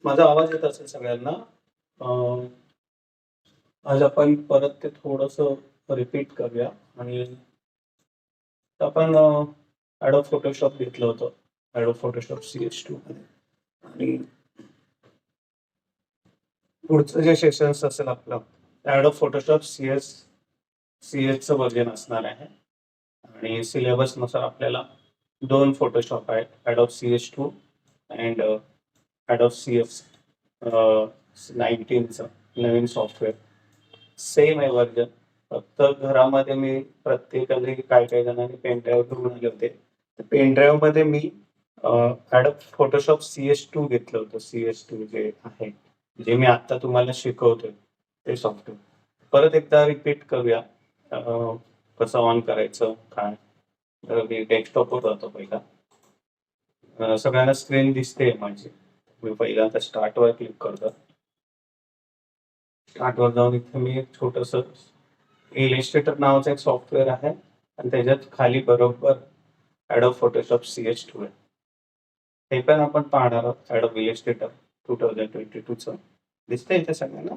माझा आवाज येत असेल सगळ्यांना. आज आपण परत ते थोडंसं रिपीट करूया आणि आपण ॲडोब फोटोशॉप घेतलं होतं. ॲडोब फोटोशॉप CS2 मध्ये आणि पुढचं जे सेशन्स असेल आपलं ॲडोब फोटोशॉप CS चं व्हर्जन असणार आहे आणि सिलेबसनुसार आपल्याला 2 फोटोशॉप आहेत, Adobe CS2 and Adobe CS 19चं नवीन सॉफ्टवेअर. सेम आहे व्हर्जन, फक्त घरामध्ये मी प्रत्येकाने काही जणांनी पेन ड्राईव्ह घेऊन आले होते. पेन ड्राईव्ह मध्ये मी ॲडोब फोटोशॉप CS2 घेतलं होतं. CS2 जे आहे, जे मी आता तुम्हाला शिकवतोय ते सॉफ्टवेअर. परत एकदा रिपीट करूया. कसं ऑन करायचं काय. तर मी डेस्कटॉपवर जातो पहिला. सगळ्यांना स्क्रीन दिसते माझी. मी पहिल्यांदा स्टार्टवर क्लिक करतो. स्टार्टवर जाऊन इथे मी एक छोटंसं इलिस्ट्रेटर नावाचं एक सॉफ्टवेअर आहे आणि त्याच्यात खाली बरोबर ॲडोब फोटोशॉप CS2 आहे. हे पण आपण पाहणार आहोत. ॲडोब इलिस्ट्रेटर 2022चं दिसतंय इथे सगळ्यांना.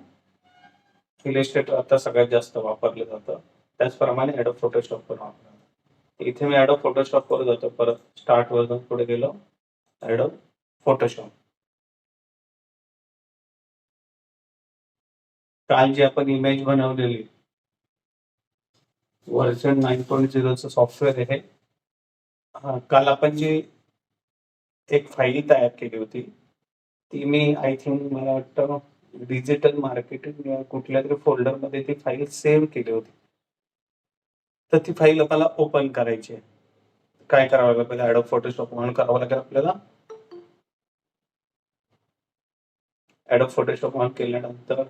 इलिस्ट्रेटर आता सगळ्यात जास्त वापरलं जातं. त्याचप्रमाणे ॲडोब फोटोशॉप पण वापरलं. इथे मी ॲडोब फोटोशॉपवर जातो. परत स्टार्टवर जाऊन पुढे गेलो. Adobe Photoshop. काल जी आपण इमेज बनवलेली व्हर्जन 9.0चं सॉफ्टवेअर आहे. काल आपण जी एक फाईल तयार केली होती ती मी आय थिंक मला वाटतं डिजिटल मार्केटिंग कुठल्या तरी फोल्डरमध्ये ती फाईल सेव्ह केली होती. तर ती फाईल आपल्याला ओपन करायची आहे. काय करावं लागेल? ॲडोब फोटोशॉप ऑन करावं लागेल आपल्याला. ॲडोब फोटोशॉप ऑन केल्यानंतर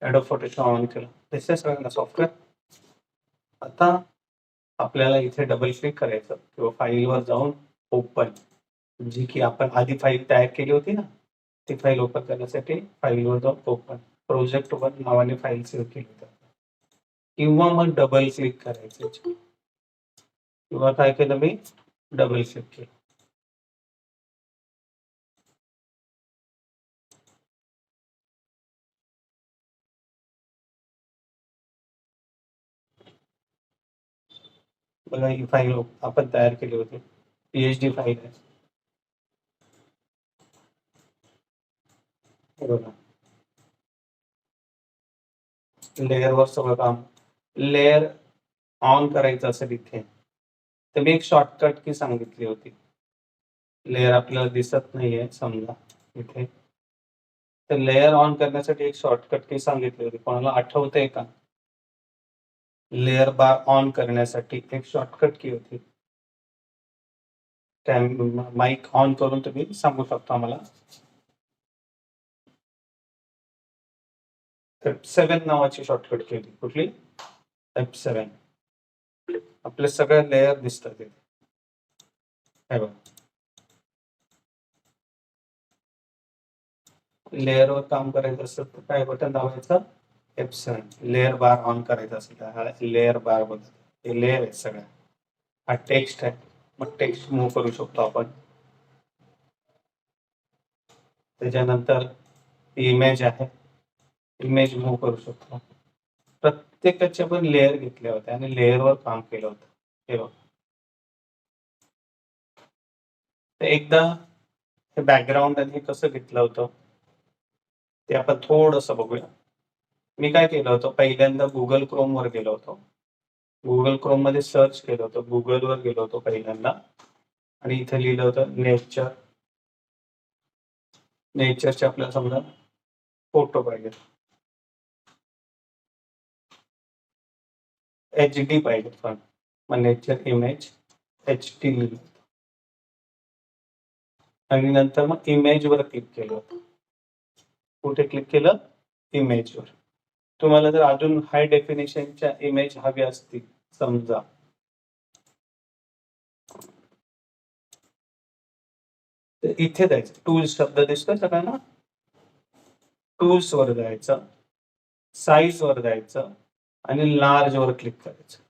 ॲडोब फोटोशॉप ऑन केलं. दिसतंय सगळ्यांना सॉफ्टवेअर. आता आपल्याला इथे डबल क्लिक करायचं किंवा फाईलवर जाऊन ओपन, जी की आपण आधी फाईल तयार केली होती ना, ती फाईल ओपन करण्यासाठी फाईलवर जाऊन ओपन प्रोजेक्ट 1 नावाने फाईल सेव्ह केली होती. किंवा मग डबल क्लिक करायचं किंवा काय केलं मी डबल क्लिक केलं. बघा ही फाईल आपण तयार केली होती. PhD फाईल आहे. बघा लेअरवर सगळं काम. लेअर ऑन करायचं असेल इथे तर मी एक शॉर्टकट की सांगितली होती. लेअर आपल्याला दिसत नाहीये समजा इथे, तर लेअर ऑन करण्यासाठी एक शॉर्टकट की सांगितली होती. कोणाला आठवतंय का? लेअर बार ऑन करण्यासाठी एक शॉर्टकट की होती. माईक ऑन करून तुम्ही सांगू शकता मला. F7 नावाची शॉर्टकट की होती. कुठली? F7. आपले सगळे लेअर दिसतात इथे. हे बघा. लेअरवर काम करायचं असेल तर काय बटन दाबायचं? F7. लेअर बार ऑन करायचा असेल तर हा लेअर बार बघा. हे लेअर आहे सगळ्या. हा टेक्स्ट आहे. मग टेक्स्ट मूव्ह करू शकतो आपण. त्याच्यानंतर इमेज आहे. इमेज मूव्ह करू शकतो. प्रत्येकाचे आपण लेअर घेतले होते आणि लेअरवर काम केलं होतं. हे बघा. एकदा हे बॅकग्राऊंड आणि हे कसं घेतलं होतं ते आपण थोडंसं बघूया. मी काय केलं होतं, पहिल्यांदा गुगल क्रोमवर गेलो होतो. गुगल क्रोम मध्ये सर्च केलं होतं. गुगलवर गेलो होतो पहिल्यांदा आणि इथे लिहिलं होतं नेचर. नेचरचे आपल्याला समजा फोटो पाहिजे, HD पाहिजे पण. मग नेचर इमेज HD लिहिलं आणि नंतर मग इमेजवर क्लिक केलं होतं. कुठे क्लिक केलं? इमेजवर. तुम्हाला जर अजून हाय डेफिनेशनच्या इमेज हव्या असतील समजा, तर इथे जायचं, टूल्स शब्द दिसतोय सगळ्यांना, टूल्स वर जायचं, साईज वर जायचं आणि लार्ज वर क्लिक करायचं.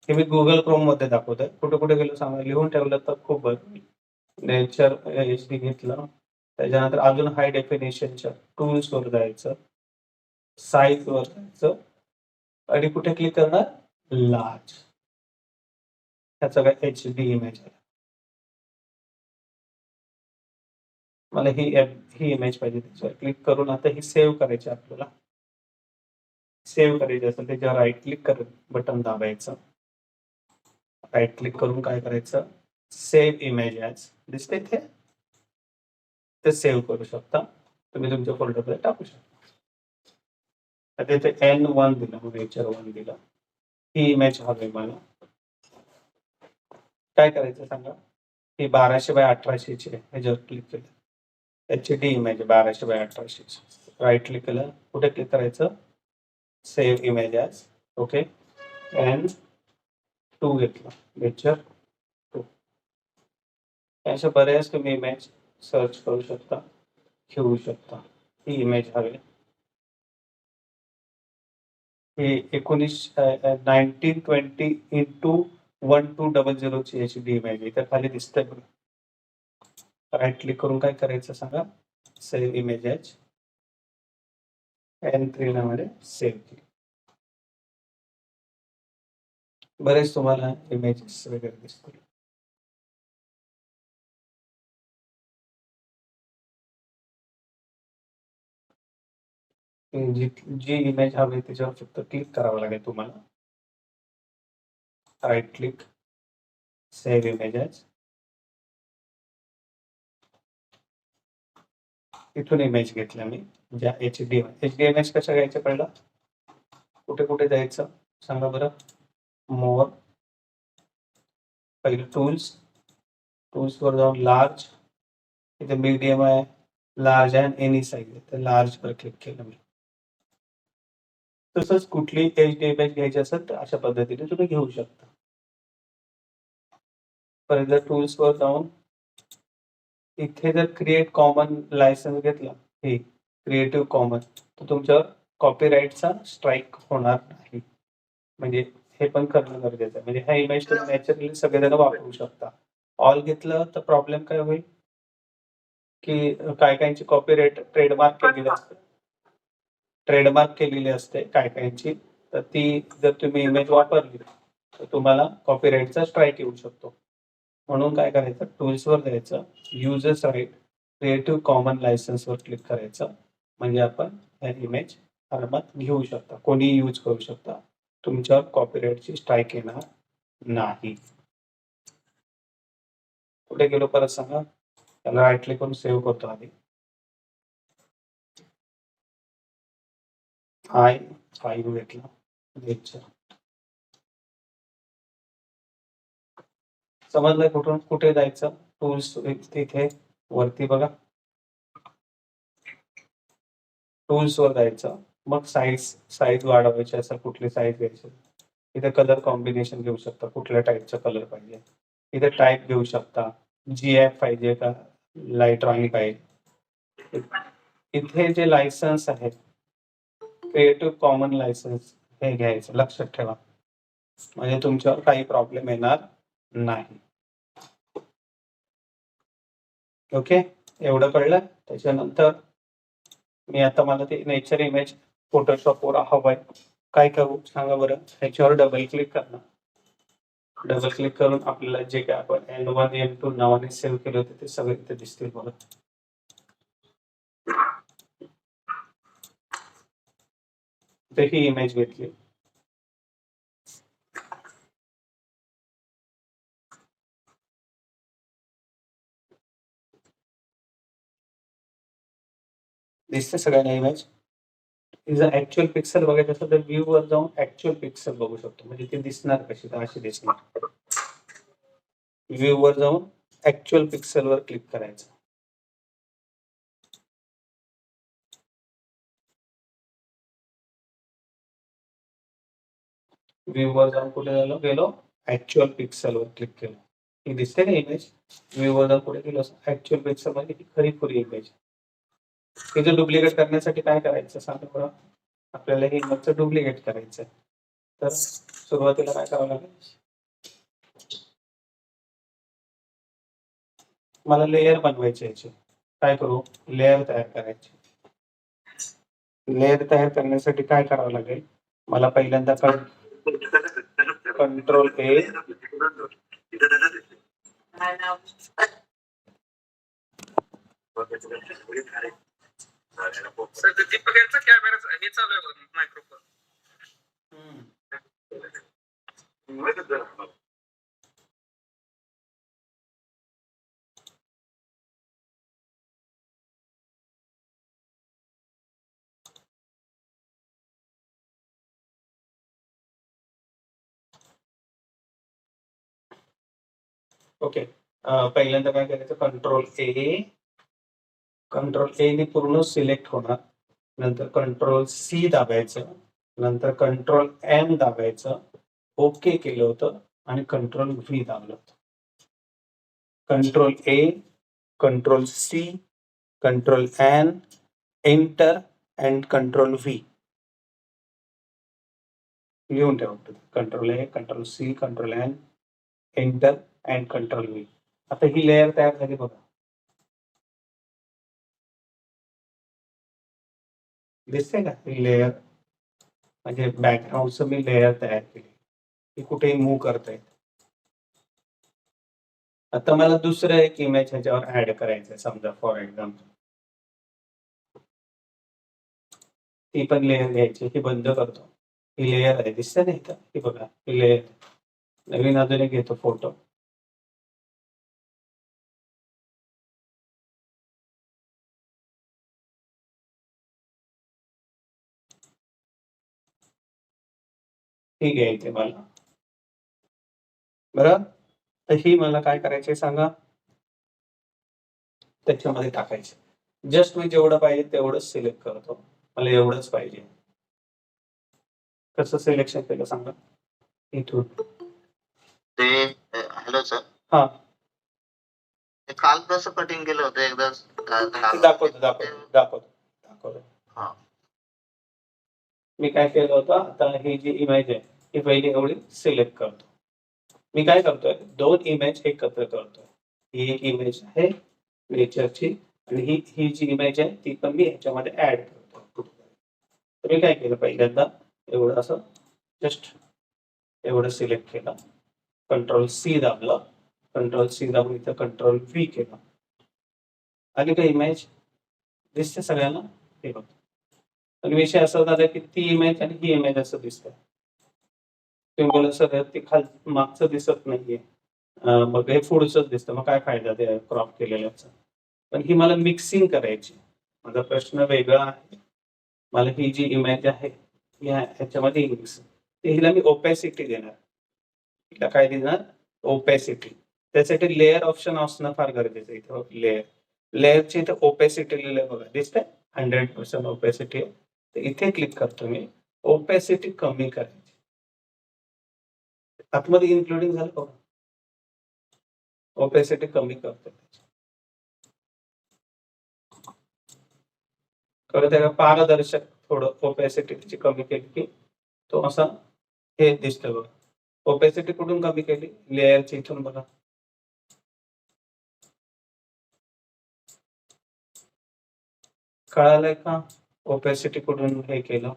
हे मी गुगल क्रोम मध्ये दाखवतोय. कुठे कुठे गेलो सांगा, लिहून ठेवलं तर खूप बरं. नेचर HD घेतलं, त्याच्यानंतर अजून हाय डेफिनेशनच्या टूल्स वर जायचं, साईज वर जायचं आणि कुठे क्लिक करणार, लार्ज. ह्याचा काय HD इमेज आहे. मला ही इमेज पाहिजे, त्याच्यावर क्लिक करून आता ही सेव्ह करायची आपल्याला. सेव्ह करायची असेल त्याच्यावर राईट क्लिक कर, बटन दाबायचं. राईट क्लिक करून काय करायचं, सेव्ह इमेज ॲज दिसते इथे, ते सेव्ह करू शकता. तुम्ही तुमच्या फोल्डरमध्ये टाकू शकता. आता इथे N1 दिलं, नेचर 1 दिलं. ही इमेज हवी मला. काय करायचं सांगा, ही 1200 बाय 1800 ची आहे. ह्याच्यावर क्लिक केलं, HD image 1200 by 1800. Right click केलं, कुठे क्लिक करायचं, save image as. Okay, N2 घेतलं, नेचर 2. अशा बऱ्याच तुम्ही इमेज सर्च करू शकता, घेऊ शकता. ही इमेज हवी, ही 1920x1200 ची HD इमेज आहे. तर खाली दिसतंय बघा. राईट क्लिक करून काय करायचं सांगा, सेव्ह इमेज ॲज. N3 नावाने सेव्ह केली. बरेच तुम्हाला इमेजेस वगैरे दिसतील. जी इमेज हवी त्याच्यावर फक्त क्लिक करावं लागेल तुम्हाला. Right click, save image as. इथून इमेज घेतल्या मी, ज्या HD इमेज कशा घ्यायच्या पहिला, कुठे कुठे जायचं सांगा बरं. मोर, पहिलं टूल्स, टूल्स वर जाऊन लार्ज, इथे मीडियम आहे, लार्ज आहे, एनी साईज आहे, तर लार्ज वर क्लिक केलं मी. तसंच कुठली HD इमेज घ्यायची असेल तर अशा पद्धतीने तुम्ही घेऊ शकता. पहिलं टूल्स वर जाऊन इथे जर क्रिएट कॉमन लायसन्स घेतला, हे क्रिएटिव्ह कॉमन, तर तुमच्यावर कॉपीराईटचा स्ट्राईक होणार नाही. म्हणजे हे पण करणं गरजेचं आहे. म्हणजे हा इमेज तुम्ही नॅचरली सगळेजण वापरू शकता. ऑल घेतलं तर प्रॉब्लेम काय होईल, की काय काहींची कॉपीराईट ट्रेडमार्क केलेली असते, काय काहींची, तर ती जर तुम्ही इमेज वापरली तर तुम्हाला कॉपीराईटचा स्ट्राईक येऊ शकतो. म्हणून काय करायचं, टूल्सवर जायचं, युजर्स राईट, क्रिएटिव्ह कॉमन लायसन्सवर क्लिक करायचं. म्हणजे आपण हे इमेज आरामात घेऊ शकता, कोणी यूज करू शकता, तुमच्यावर कॉपीराईटची स्ट्राईक येणार नाही. कुठे गेलो परत सांगा, त्याला राईट क्लिक करून सेव्ह करतो आधी. I5 घेतला, नेचर. समजलंय कुठून कुठे जायचं, टूल्स तिथे वरती बघा, टूल्स वर जायचं, मग साईज वाढवायची असेल, कुठली साईज घ्यायची, इथे कलर कॉम्बिनेशन घेऊ शकता, कुठल्या टाईपचा कलर पाहिजे, इथे टाईप घेऊ शकता, GF पाहिजे का लाईट राणी पाहिजे. इथे जे लायसन्स आहे, क्रिएटिव्ह कॉमन लायसन्स, हे घ्यायचं, लक्षात ठेवा, म्हणजे तुमच्यावर काही प्रॉब्लेम येणार नाही. ओके, एवढं कळलं. त्याच्यानंतर मी आता मला ते नेचर इमेज फोटोशॉपवर हवंय, काय करू सांगा बरं. ह्याच्यावर डबल क्लिक करणार, डबल क्लिक करून आपल्याला जे काय आपण N1 N2 नावाने सेव्ह केले होते ते सगळे इथे दिसतील बघा. तर ही इमेज घेतली, दिसते सगळ्यांना इमेज. जर ऍक्च्युअल पिक्सल बघायचं असेल तर व्ह्यू वर जाऊन ऍक्च्युअल पिक्सल बघू शकतो, म्हणजे ती दिसणार कशी, तर अशी दिसणार. व्ह्यू वर जाऊन ऍक्च्युअल पिक्सल वर क्लिक करायचं. व्ह्यू वर जाऊन कुठे गेलो, ऍक्च्युअल पिक्सल वर क्लिक केलं. ही दिसते ना इमेज, व्ह्यूवर पुढे गेलो ऍक्च्युअल पिक्चर मध्ये ही खरी खुरी इमेज. हे जर डुप्लिकेट करण्यासाठी काय करायचं सांगा बरं. आपल्याला हे इमेजचं डुप्लिकेट करायचं आहे. तर सुरुवातीला काय करावं लागेल, मला लेयर बनवायचे याचे. काय करू, लेयर तयार करायची. लेयर तयार करण्यासाठी काय करावं लागेल, मला पहिल्यांदा कंट्रोल ए, दीपक यांचा कॅमेरा हे चालू आहे मायक्रोफोन. ओके. पहिल्यांदा काय करायचं, कंट्रोल ए ने पूर्ण सिलेक्ट होणार, नंतर कंट्रोल सी दाबायचं, नंतर कंट्रोल एम दाबायचं, ओके केलं होतं आणि कंट्रोल व्ही दाबलं होतं. Control A, control C, control N, enter and control V लिहून ठेवतो. Control A, control C, control N, enter and control V. आता ही लेयर तयार झाली बघा, दिसते का ही लेयर, म्हणजे बॅकग्राऊंडचं मी लेयर तयार केली, ती कुठेही मूव्ह करता येते. आता मला दुसरं एक इमेज ह्याच्यावर ऍड करायचं, समजा फॉर एक्झाम्पल ती पण लेयर घ्यायची. ही बंद करतो, ही लेयर आहे दिसते नाही का, ही बघा ही लेयर. नवीन अजून एक घेतो फोटो, ही घ्यायची मला. बरं, तर ही मला काय करायचे सांगा, त्याच्यामध्ये टाकायचे. जस्ट मी जेवढं पाहिजे तेवढंच सिलेक्ट करतो, मला एवढंच पाहिजे. कसं सिलेक्शन केलं सांगा, इथून ते. हॅलो सर, हा ते काल कसं कटिंग केलं होतं एकदा दाखवतो. हा, मी काय केलं होतं, आता ही जी इमेज आहे ही पहिली एवढी सिलेक्ट करतो. मी काय करतोय, दोन इमेज एकत्र करतोय. ही एक इमेज आहे नेचरची आणि ही जी इमेज आहे ती पण मी ह्याच्यामध्ये ऍड करतो. तर मी काय केलं, पहिल्यांदा एवढं असं जस्ट एवढं सिलेक्ट केलं, कंट्रोल सी दाबलं, कंट्रोल सी दाबून इथं कंट्रोल व्ही केलं. आली का इमेज, दिसते सगळ्यांना, हे बघ. आणि विषय असा झाला की ती इमेज आणि ही इमेज असं दिसतंय. तुम्ही बोला सर ती मागचं दिसत नाहीये, मग हे पुढचंच दिसतं, मग काय फायदा ते क्रॉप केलेल्याचा. पण ही मला मिक्सिंग करायची. माझा प्रश्न वेगळा आहे. मला ही जी इमेज आहे ह्याच्यामध्ये मिक्स, हिला मी ओपॅसिटी देणार. हिला काय देणार, ओपॅसिटी. त्यासाठी लेअर ऑप्शन असणं फार गरजेचं आहे. इथं लेअरची इथं ओपॅसिटी लिहिलंय बघा, दिसतंय 100% ओपॅसिटी आहे. तर इथे क्लिक करतो मी, ओपॅसिटी कमी करायची. आतमध्ये इन्क्लुडिंग झालं बघा, ओपॅसिटी कमी करतो. कळत आहे का, पारदर्शक थोडं ओपॅसिटी त्याची कमी केली की तो असा हे दिसतं बघा. ओपॅसिटी कुठून कमी केली, लेअरची इथून बघा. कळालंय का, ओपॅसिटी कुठून हे केलं.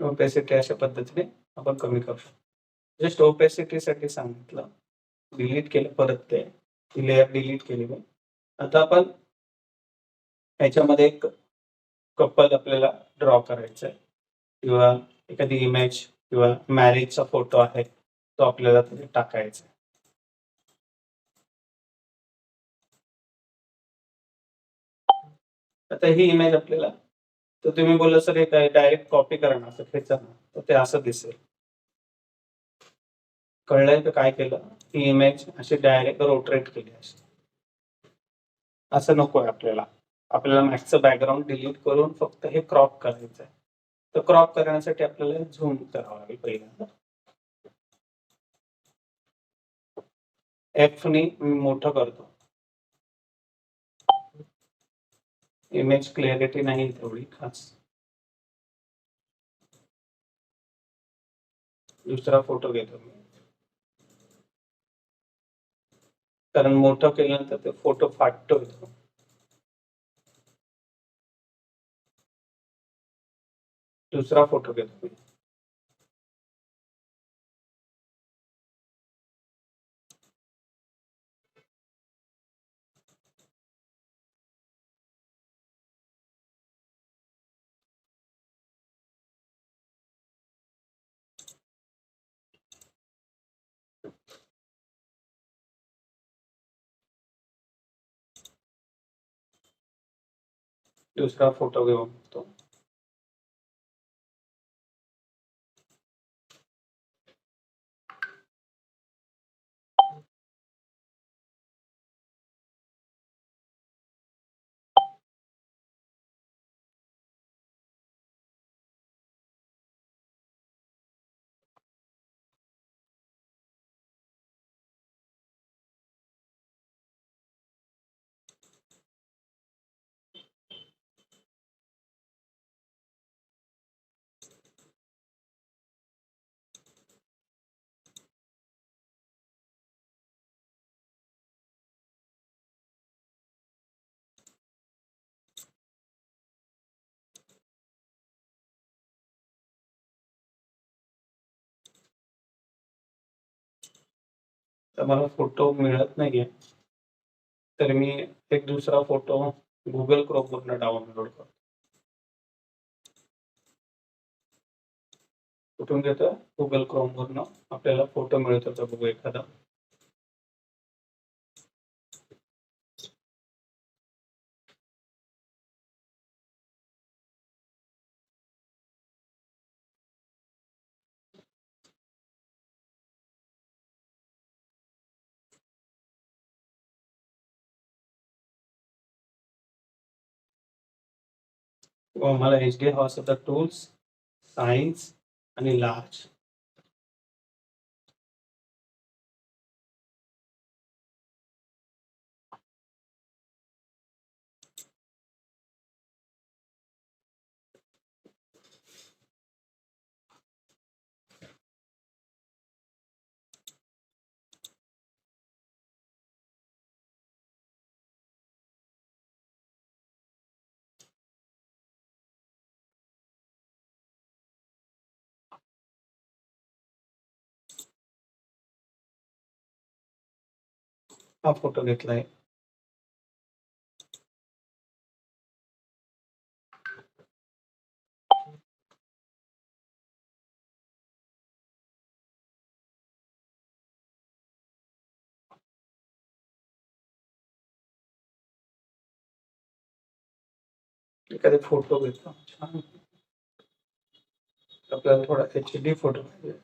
ओपॅसिटी अशा पद्धतीने आपण कमी करू शकतो. जस्ट ओपॅसिटी साठी सांगितलं, डिलीट केलं परत, ते लेअर डिलीट केली मी. आता आपण ह्याच्यामध्ये एक कपल आपल्याला ड्रॉ करायचं आहे, किंवा एखादी इमेज किंवा मॅरेजचा फोटो आहे तो आपल्याला तिथे टाकायचा आहे. आता ही इमेज आपल्याला, तर तुम्ही बोलला सर हे काय डायरेक्ट कॉपी करा ना, असं खेचा ना, तर ते असं दिसेल. कळलंय तर काय केलं, ही इमेज अशी डायरेक्ट रोटेट केली अशी. असं नको आहे आपल्याला. आपल्याला मॅक्सचं बॅकग्राऊंड डिलीट करून फक्त हे क्रॉप करायचं आहे. तर क्रॉप करण्यासाठी आपल्याला झूम करावं लागेल पहिल्यांदा. F ने मी मोठं करतो. इमेज क्लॅरिटी नाही तेवढी खास. दुसरा फोटो घेतो मी, कारण मोठं केल्यानंतर ते फोटो फाटतो. दुसरा फोटो घेतो मी. दुसरा फोटो घेऊन तो तर मला फोटो मिळत नाहीये, तर मी एक दुसरा फोटो गुगल क्रोम वरून डाउनलोड करतो. कुठून घेतो? गुगल क्रोम वरून आपल्याला फोटो मिळतो का बघू एखादा. मला HD हवा असेल तर टूल्स, सायन्स आणि लार्ज. हा फोटो घेतलाय. एखादे फोटो घेतो छान. आपल्याला थोडा HD फोटो पाहिजे.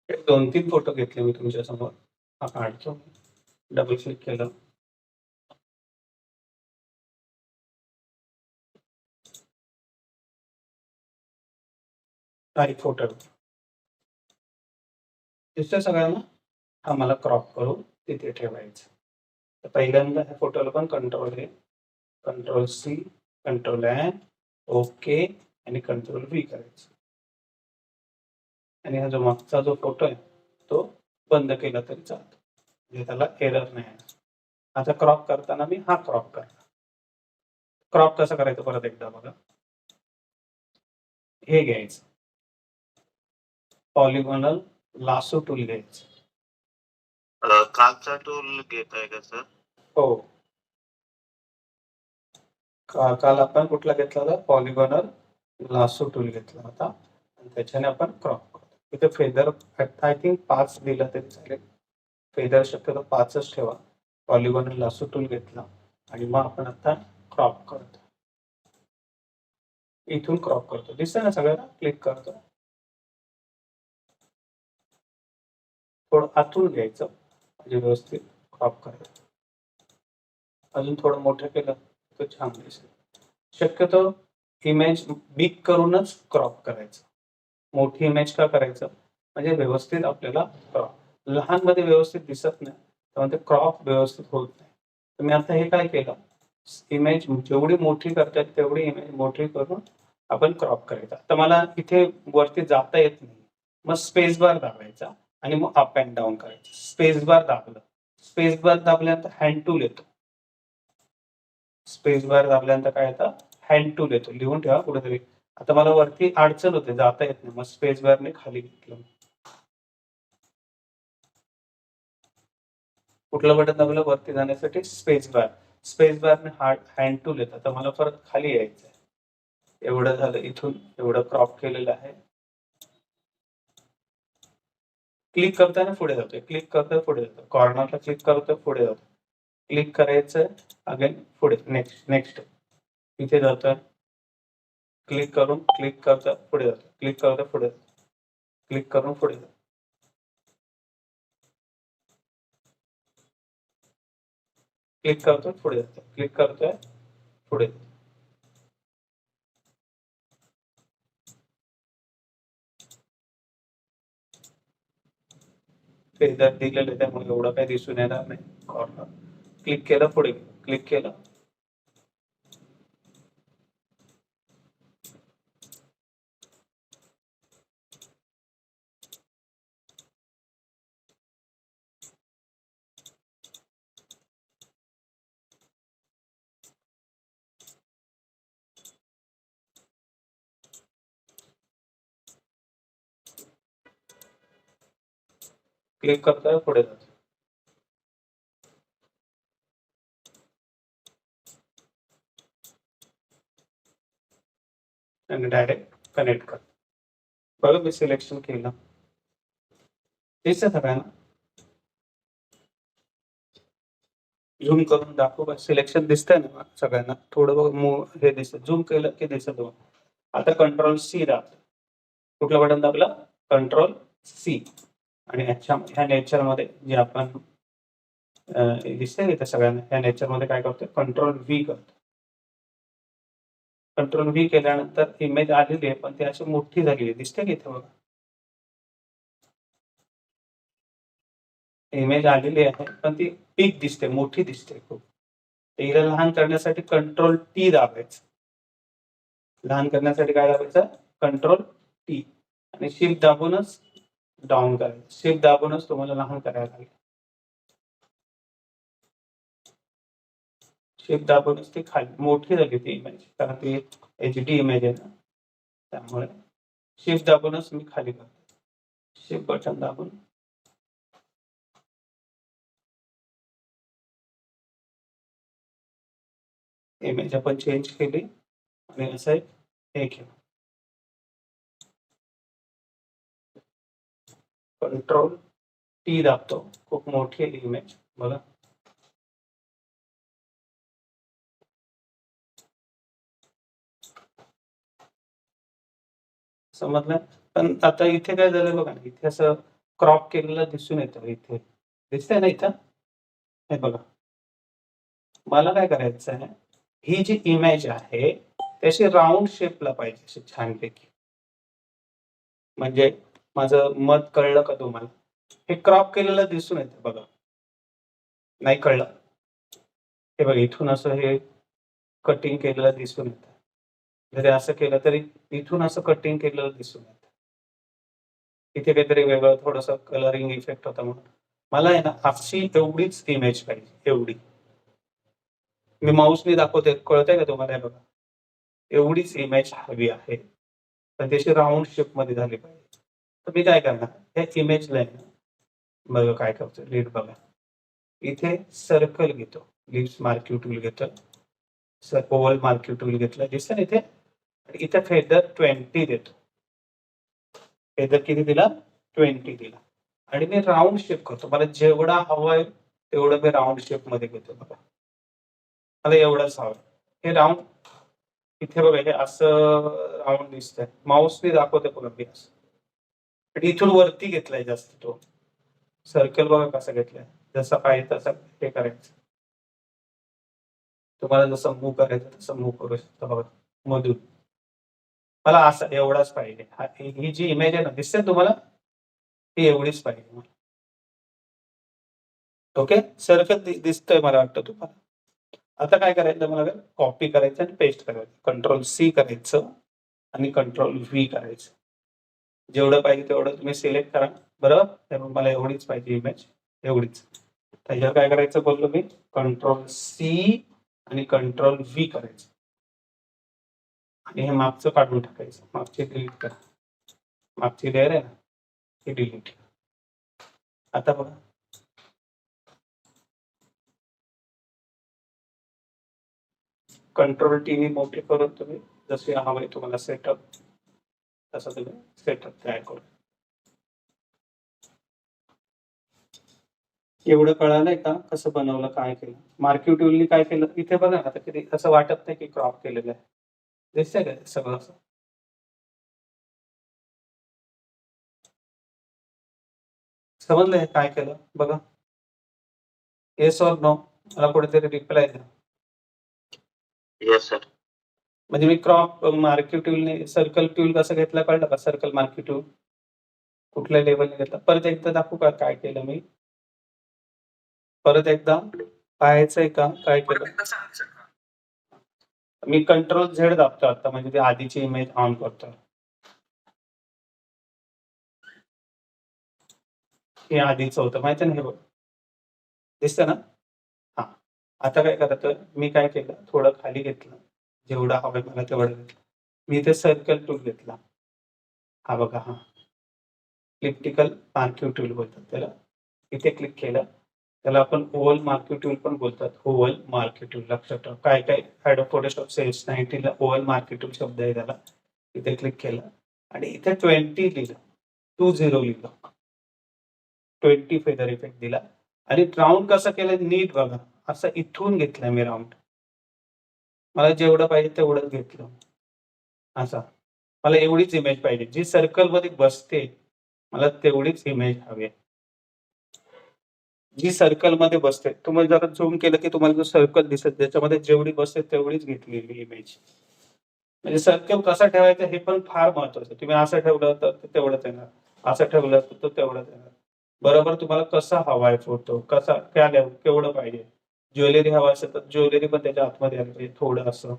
एक 2-3 फोटो घेतले मी तुमच्या समोर. हा काढतो. डबल क्लिक केलं. हा एक फोटो दिसतोय सगळ्यांना. हा मला क्रॉप करून तिथे ठेवायचं. तर पहिल्यांदा ह्या फोटोला पण control A, control C, control N, okay आणि कंट्रोल V करायचं. आणि हा जो मागचा जो फोटो आहे तो बंद केला तरी चालतो, म्हणजे त्याला एरर नाही येणार. आता क्रॉप करताना मी हा क्रॉप करणार. क्रॉप कसं करायचं परत एकदा बघा. हे घ्यायचं, पॉलिगॉनल लासो टूल घ्यायचं. कालचा टूल घेताय का सर? हो. काल आपण कुठला घेतला होता? पॉलिगॉनल लासो टूल घेतला होता आणि त्याच्याने आपण क्रॉप करतो. इथे फेदर आय थिंक 5 दिला तरी चालेल. फेदर शक्यतो 5च ठेवा. पॉलिगॉनल लासो टूल घेतला आणि मग आपण आता क्रॉप करतो. इथून क्रॉप करतो. दिसतंय ना सगळ्यांना? क्लिक करतो. थोडं आतून घ्यायचं म्हणजे व्यवस्थित क्रॉप करायचं. अजून थोडं मोठं केलं तर छान दिसेल. शक्यतो इमेज बिग करूनच क्रॉप करायचं. मोठी इमेज का करायचं? म्हणजे व्यवस्थित आपल्याला क्रॉप लहान मध्ये व्यवस्थित दिसत नाही, त्यामुळे ते क्रॉप व्यवस्थित होत नाही. तर मी आता हे काय केलं, इमेज जेवढी मोठी करता येईल तेवढी इमेज मोठी करून आपण क्रॉप करायचा. तर मला इथे वरती जाता येत नाही, मग स्पेस बार दाबायचा आणि मग अप अँड डाऊन करायचं. स्पेस बार दाबलं, स्पेस बार दाबल्यानंतर हँड टूल येतो. स्पेस बार दाबल्यानंतर काय येतं? हँड टूल येतो. लिहून ठेवा कुठेतरी. आता मला वरती अडचण होते, जाता येत नाही, मग स्पेस बारने खाली घेतलं. कुठलं बटन दाबलं वरती जाण्यासाठी? Space bar. स्पेस बारने हँड टूल येतं. तर मला परत खाली यायचं आहे. एवढं झालं. इथून एवढं क्रॉप केलेलं आहे. क्लिक करताना पुढे जातोय, क्लिक करतोय पुढे जातो, कॉर्नरला क्लिक करतोय पुढे जातो, क्लिक करायचं अगेन पुढे, नेक्स्ट नेक्स्ट इथे जातोय, क्लिक करून क्लिक करतोय पुढे जातो, क्लिक करतोय पुढे जातो, क्लिक करून पुढे जातो, क्लिक करतोय पुढे जातो, क्लिक करतोय पुढे जातो. फेदर दिलेलं आहे त्यामुळे एवढं काही दिसून येणार नाही. कॉर्नर क्लिक केलं पुढे, क्लिक केलं, क्लिक करतोय पुढे जातो. आणि डायरेक्ट कनेक्ट कर. बघा मी सिलेक्शन केलं, दिसत सगळ्यांना? झूम करून दाखवू, सिलेक्शन दिसतंय ना सगळ्यांना? थोडं हे दिसत, झूम केलं की दिसत. आता कंट्रोल सी दाब. कुठलं बटन दाबलं? Control C. आणि ह्या नेचर मध्ये जे आपण दिसतंय इथे सगळ्यांना, ह्या नेचर मध्ये काय करतोय? कंट्रोल व्ही करतो. कंट्रोल व्ही केल्यानंतर इमेज आलेली आहे, पण ती अशी मोठी झालेली आहे. दिसते की इथे बघा, इमेज आलेली आहे पण ती बिग दिसते, मोठी दिसते खूप. हिला लहान करण्यासाठी कंट्रोल टी दाबायचं. लहान करण्यासाठी काय दाबायचं? Control T. आणि शिफ्ट दाबूनच डाऊन करायचं. शिफ्ट दाबूनच तुम्हाला लहान करायला लागेल. शिफ्ट दाबूनच ती खाली मोठी झाली ती इमेज, कारण ती HD इमेज आहे ना, त्यामुळे शिफ्ट दाबूनच मी खाली करतो. शिफ्ट बटन दाबून इमेज आपण चेंज केली आणि असं हे केलं. कंट्रोल टी दाबतो, खूप मोठी आहे इमेज बघा. समजलं? पण आता इथे काय झालं बघा ना, इथे असं क्रॉप केलेलं दिसून येतं. इथे दिसतंय ना इथं? हे बघा, मला काय करायचं आहे, ही जी इमेज आहे त्याची राऊंड शेपला पाहिजे अशी छानपैकी. म्हणजे माझं मत कळलं का तुम्हाला? हे क्रॉप केलेलं दिसून येतं बघा. नाही कळलं? हे बघा, इथून असं हे कटिंग केलेलं दिसून येतं. जरी असं केलं तरी इथून असं कटिंग केलेलं दिसून येतं. इथे काहीतरी वेगळं थोडंसं कलरिंग इफेक्ट होता म्हणून. मला आहे ना अशी एवढीच इमेज पाहिजे, एवढी. मी माऊसने दाखवतोय, कळतंय का तुम्हाला? हे बघा, एवढीच इमेज हवी आहे, पण त्याची राऊंड शेप मध्ये झाली पाहिजे. तर मी काय करणार, या इमेजला आहे ना, बघा काय करतो, लीड बघा, इथे सर्कल घेतो, लिप्स मार्किंग टूल घेतो ओव्हल मार्क्यू टूल घेतलं दिसतं ना इथे. इथे फेदर 20 देतो. फेदर किती दिला? 20 दिला. आणि मी राऊंड शेप करतो. मला जेवढा हवंय तेवढं मी राऊंड शेप मध्ये घेतो बघा. मला एवढंच हवं. हे राऊंड इथे बघा हे असं राऊंड दिसतंय. माऊसने दाखवते बघा मी असं. आणि इथून वरती घेतलाय जास्त तो. सर्कल बघा कसा घेतलाय. जसा पाहिजे तसं हे करायचं. तुम्हाला जसं मूव्ह करायचं तसं मूव्ह करू शकता बघा मधून. मला असं एवढाच पाहिजे. ही जी इमेज आहे ना दिसते तुम्हाला? ती एवढीच पाहिजे मला. ओके? सर्कल दिसतंय मला वाटतं तुम्हाला. आता काय करायचं मला कॉपी करायचं आणि पेस्ट करायचं. कंट्रोल सी करायचं आणि कंट्रोल व्ही करायचं. जेवढं पाहिजे तेवढं तुम्ही सिलेक्ट करा. बरोबर? त्यामुळे मला एवढीच पाहिजे इमेज. एवढीच. त्याच्यावर काय करायचं बोललो मी? कंट्रोल सी आणि कंट्रोल व्ही करायचं. आणि हे मागचं काढून टाकायचं. मागचे डिलीट करा. मागची लेअर आहे ना ती डिलीट. आता बघा. कंट्रोल टीव्ही मोठी करून तुम्ही जसे हवंय तुम्हाला सेटअप तसं तुम्ही सेटअप तयार करू. एवढं कळालंय का कसं बनवलं काय केलं? मार्क्यू टूलनी काय केलं इथे बघा ना आता किती असं वाटत नाही की क्रॉप केलेलं आहे. दिसतंय का सगळं असं? समजलंय काय केलं बघा. Yes or no? मला कुठेतरी रिप्लाय द्या. Yes sir. म्हणजे मी क्रॉप मार्क्यू टूलने सर्कल टूल कसं घेतलं कळलं का? सर्कल मार्क्यू टूल कुठल्या लेवलने घेतलं? परत एकदा दाखवू का काय केलं मी? परत एकदा पाहायचंय का काय परत केलं? एकदा सांगू शकता? मी कंट्रोल झेड दाबतो आता म्हणजे ती आधीची इमेज ऑन करतो. हे आधीच होतं माहिती ना हे बघ. दिसतं ना? हा. आता काय करायचं मी काय केलं थोडं खाली घेतलं. जेवढं हवंय मला तेवढं घेतलं. मी इथे सर्कल टूल घेतला. हा बघा हा. इलिप्टिकल मार्क्यू टूल बोलतात त्याला. इथे क्लिक केलं. त्याला आपण ओव्हल मार्क्यू टूल पण बोलतात. ओव्हल मार्क्यू टूल लक्षात ठेवा. काय काय Adobe Photoshop CS 19 ला ओव्हल मार्क्यू टूल शब्द आहे त्याला. इथे क्लिक केलं आणि इथे 20 लिहिलं. 20 लिहिलं. 20 फेदर इफेक्ट दिला आणि राउंड कसं केलं नीट बघा. असं इथून घेतलं मी राउंड. मला जेवढं पाहिजे तेवढंच घेतलं. असं. मला एवढीच इमेज पाहिजे. जी सर्कलमध्ये बसते मला तेवढीच इमेज हवी आहे. जी सर्कलमध्ये बसते. तुम्ही जरा झूम केलं की तुम्हाला जो सर्कल दिसेल त्याच्यामध्ये जेवढी बसते तेवढीच घेतलेली इमेज. म्हणजे सर्कल कसा ठेवायचा हे पण फार महत्वाचं. तुम्ही असं ठेवलं तर ते तेवढंच येणार. असं ठेवलं तर तो तेवढंच येणार. बरोबर तुम्हाला कसा हवाय फोटो, कसा त्या लेव्हल केवढं पाहिजे. ज्वेलरी हवं असेल तर ज्वेलरी पण त्याच्या आतमध्ये आली पाहिजे थोडं असं.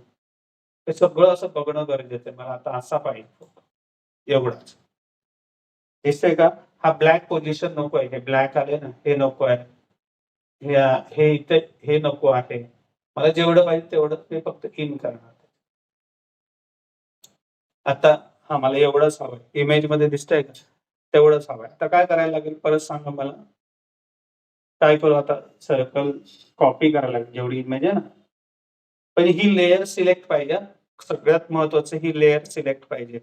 हे सगळं असं बघणं गरजेचं आहे. मला आता असा पाहिजे फोटो. एवढंच. दिसतंय का? हा ब्लॅक पोझिशन नको आहे. हे ब्लॅक आले ना हे नको आहे. हे इथे हे नको आहे. मला जेवढं पाहिजे तेवढं मी फक्त इन करणार. आता हा मला एवढंच हवंय. इमेजमध्ये दिसतंय का? तेवढंच हवंय. आता काय करायला लागेल परत सांगा मला? काय करू आता? सर्कल कॉपी करायला लागेल जेवढी इमेज आहे ना. पण ही लेयर सिलेक्ट पाहिजे हां. सगळ्यात महत्त्वाचं ही लेयर सिलेक्ट पाहिजे.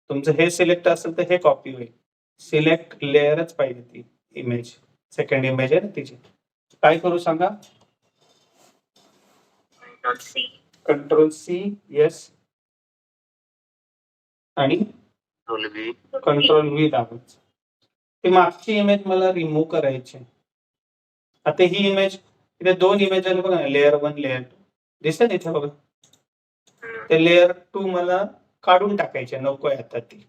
तुमचं हे सिलेक्ट असेल तर हे कॉपी होईल. सिलेक्ट लेयरच पाहिजे ती इमेज. सेकंड इमेज आहे ना तिची. काय करू सांगा? Control C yes. आणि कंट्रोल व्ही दाबायचं. ती मागची इमेज मला रिमूव्ह करायची आहे. आता ही इमेज इथे 2 इमेज आले बघा ना लेयर 1 लेयर 2 दिसते ना इथे बघा. ते लेयर 2 मला काढून टाकायची आहे. नको आहे आता ती.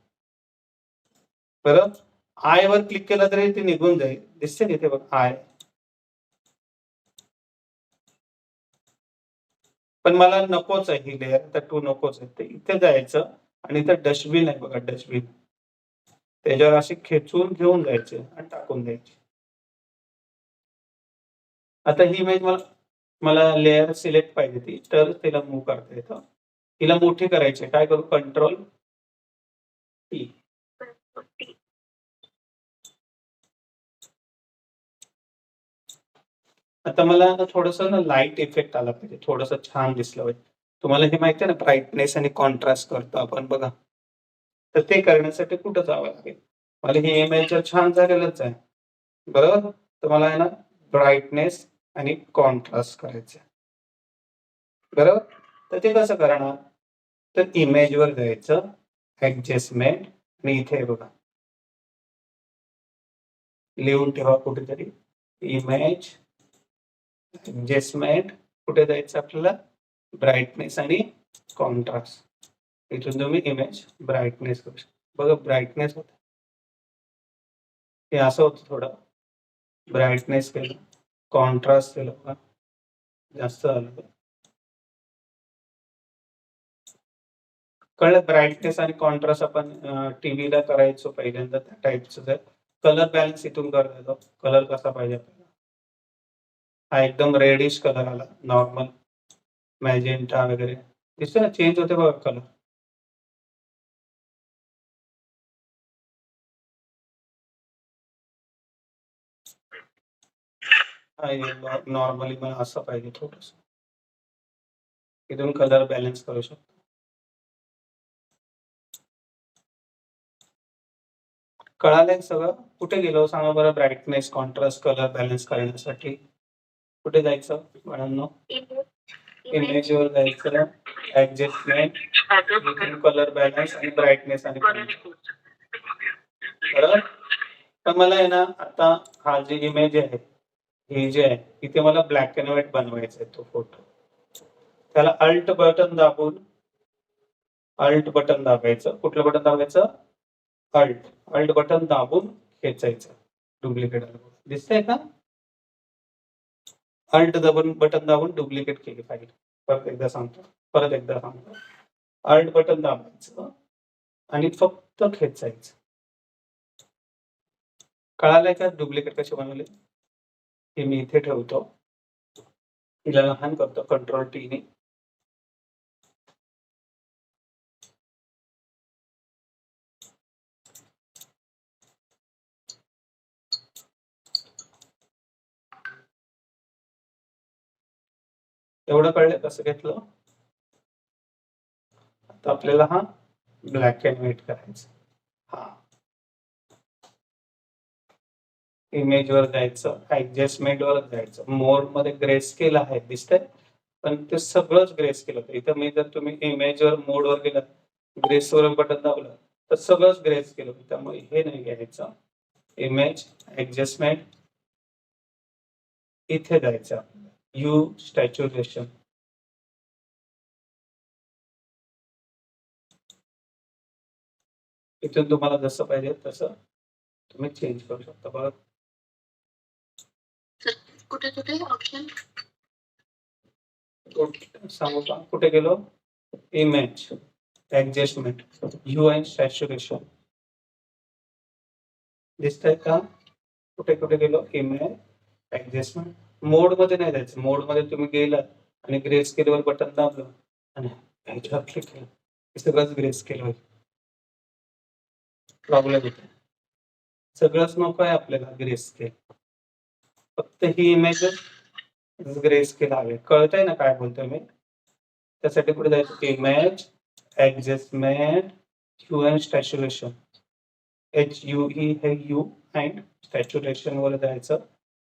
बरं आय वर क्लिक केलं तरी ती निघून जाईल. दिसते ना इथे बघा आय. पण मला नकोच आहे ही लेयर आता 2 नकोच आहे. तर इथे जायचं आणि इथे डस्टबिन आहे बघा डस्टबिन. त्याच्यावर असे खेचून घेऊन जायचे आणि टाकून द्यायचे. आता ही इमेज मला लेयर सिलेक्ट पाहिजे ती तर तिला मूव्ह करता येतं. तिला मोठी करायची काय करू कंट्रोल टी. आता मला ना थोडंसं ना लाईट इफेक्ट आला पाहिजे. थोडंसं छान दिसलं पाहिजे. तुम्हाला हे माहिती आहे ना, ब्राईटनेस आणि कॉन्ट्रास्ट करतो आपण बघा. तर ते करण्यासाठी कुठं जावं लागेल? मला ही इमेज जर छान झालेलंच आहे, बरोबर? तर मला आहे ना ब्राईटनेस आणि कॉन्ट्रास्ट करायचं आहे. बरोबर? तर ते कसं करणार? तर इमेजवर जायचं, ॲडजस्टमेंट आणि इथे बघा. लिहून ठेवा कुठेतरी. इमेज, ॲडजस्टमेंट, कुठे जायचं आपल्याला? ब्राईटनेस आणि कॉन्ट्रास्ट. इथून तुम्ही इमेज ब्राईटनेस करू शकता. बघा ब्राईटनेस होतं. हे असं होतं थोडं. ब्राईटनेस केलं, कॉन्ट्रास्ट केलं बघा. जास्त झालं ते. कळलं? ब्राईटनेस आणि कॉन्ट्रास्ट आपण टीव्हीला करायचो पहिल्यांदा त्या टाईपचं आहे. कलर बॅलन्स इथून करायचो. कलर कसा पाहिजे आपल्याला? हा एकदम रेडिश कलर आला, नॉर्मल मॅजेंटा वगैरे. दिसतं ना चेंज होते बघा कलर. नॉर्मली मला असं पाहिजे थोडंसं. इथून कलर बॅलन्स करू शकतो. कळालंय सगळं? कुठे गेलो सांगा बरं ब्राईटनेस, कॉन्ट्रास्ट, कलर बॅलन्स करण्यासाठी? कुठे जायचं बाळांनो? इमेजवर जायचं, ॲडजस्टमेंट, इथून कलर बॅलन्स आणि ब्राईटनेस आणि कॉन्ट्रास्ट. बरोबर? तर मला आहे ना आता हा जी इमेज आहे, ही जी आहे, इथे मला ब्लॅक अँड व्हाईट बनवायचा आहे तो फोटो. त्याला अल्ट बटन दाबायचं. कुठलं बटन दाबायचं? अल्ट बटन दाबून खेचायचं. डुप्लिकेट दिसतंय का? अल्ट बटन दाबून डुप्लिकेट केली फाईल. परत एकदा सांगतो. अल्ट बटन दाबायचं आणि फक्त खेचायचं. कळालंय का डुप्लिकेट कसे बनवले? हे मी इथे ठेवतो. हिला लहान करतो कंट्रोल टी ने. एवढं कळलं कसं घेतलं? आता आपल्याला हा ब्लॅक अँड व्हाईट करायचा. हा इमेजवर जायचं, ॲडजस्टमेंटवर जायचं. मोडमध्ये ग्रेस्केल आहे दिसतंय, पण ते सगळंच ग्रेस्केल होतं. इथं मी जर तुम्ही इमेजवर मोडवर गेलात, ग्रेसवर बटन दाबलं तर सगळंच ग्रेस्केल होतं. त्यामुळे हे नाही घ्यायचं. इमेज, ॲडजस्टमेंट, इथे जायचं आपल्याला. यू स्टॅच्युरेशन. इथून तुम्हाला जसं पाहिजे तसं तुम्ही चेंज करू शकता. बघा कुठे कुठे ऑप्शन? सांगू का कुठे गेलो? Image, adjustment, you and saturation. दिसतंय का? कुठे कुठे गेलो? Image, adjustment. मोडमध्ये नाही जायचं. मोडमध्ये तुम्ही गेलात आणि ग्रे स्केलवर बटन दाबलं आणि ह्याच्यावर क्लिक केलं, हे सगळंच ग्रे स्केल होईल. प्रॉब्लेम येतो. सगळंच नको आहे आपल्याला ग्रे स्केल. फक्त ही इमेजच ग्रे स्केल हवे. कळतंय ना काय बोलतोय मी? त्यासाठी कुठे जायचं? Image, adjustment, hue and saturation. HU ही हे यू अँड सॅच्युरेशन वर जायचं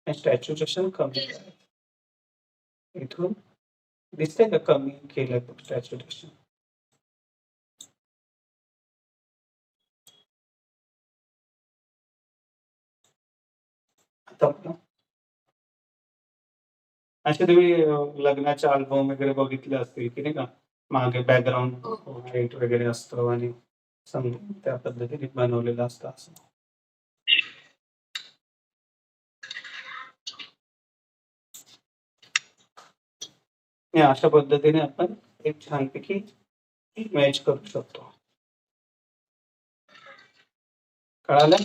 आणि सॅच्युरेशन कमी करायचं. इथून दिसतंय का कमी केलं सॅच्युरेशन? आता असे तुम्ही लग्नाचे अल्बम वगैरे बघितले असतील की नाही का? मागे बॅकग्राऊंड व्हाईट वगैरे असतं आणि त्या पद्धतीने बनवलेलं असतं असं. आणि अशा पद्धतीने आपण एक छानपैकी इमेज करू शकतो. कळालं?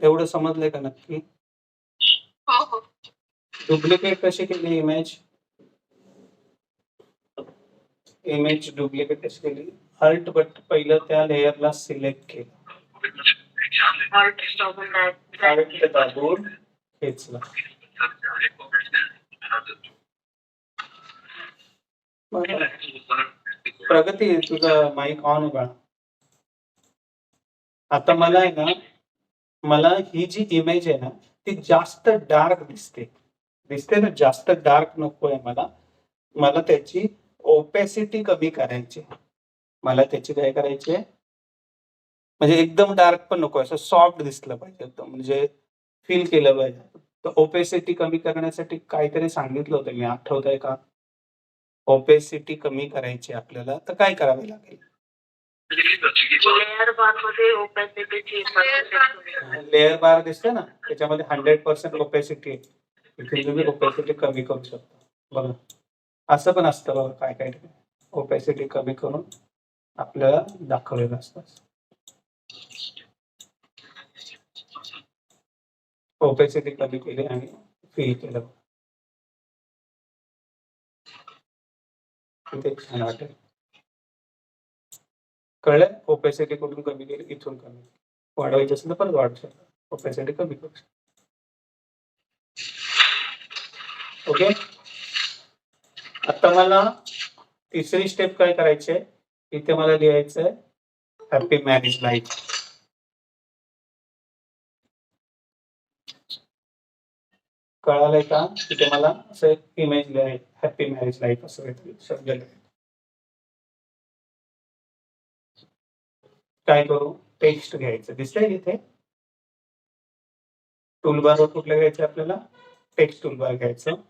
एवढं समजलंय का नक्की? हो हो. डुप्लिकेट कशी केली इमेज? इमेज डुप्लिकेट कशी केली? अल्ट बटन पहिलं त्या लेयरला सिलेक्ट केलं. अल्ट दाबून खेचला. बरं. प्रगती तुझं माईक ऑन आहे बाळा. आता मला आहे ना, मला ही जी इमेज आहे ना, ती जास्त डार्क दिसते. दिसते ना, जास्त डार्क नकोय मला. मला त्याची ओपेसिटी कमी करायची. मला त्याची काय करायची आहे, म्हणजे एकदम डार्क पण नको, असं सॉफ्ट दिसलं पाहिजे एकदम, म्हणजे फील केलं पाहिजे. तर ओपेसिटी कमी करण्यासाठी काहीतरी सांगितलं होतं मी, आठवतंय का? ओपेसिटी कमी करायची आपल्याला, तर काय करावे लागेल? लेअर बार मध्ये ओपॅसिटीची लेयर बार दिसते ना, त्याच्यामध्ये 100% ओपेसिटी आहे. इथे तुम्ही ओपेसिटी कमी करू शकता. बघा, असं पण असतं बघा, काय काय ठिकाणी ओपेसिटी कमी करून आपल्याला दाखवलेलं असतं. ओपेसिटी कमी केली आणि फील केलं. किती छान वाटेल. कळलं? ओपेसिटी कुठून कमी केली? इथून कमी. वाढवायची असेल तर परत वाढू शकता. ओपेसिटी कमी करू शकता. ओके. आता मला तिसरी स्टेप काय करायची आहे? इथे मला लिहायचं आहे हॅपी मॅरेज लाईफ. कळालंय का? तिथे मला असं एक इमेज लिहायचं, हॅपी मॅरेज लाईफ असं काहीतरी शब्द लिहायचा. काय करू? टेक्स्ट घ्यायचं. दिसतंय इथे? टूलबारवर कुठलं घ्यायचं आपल्याला? टेक्स्ट टूलबार घ्यायचं.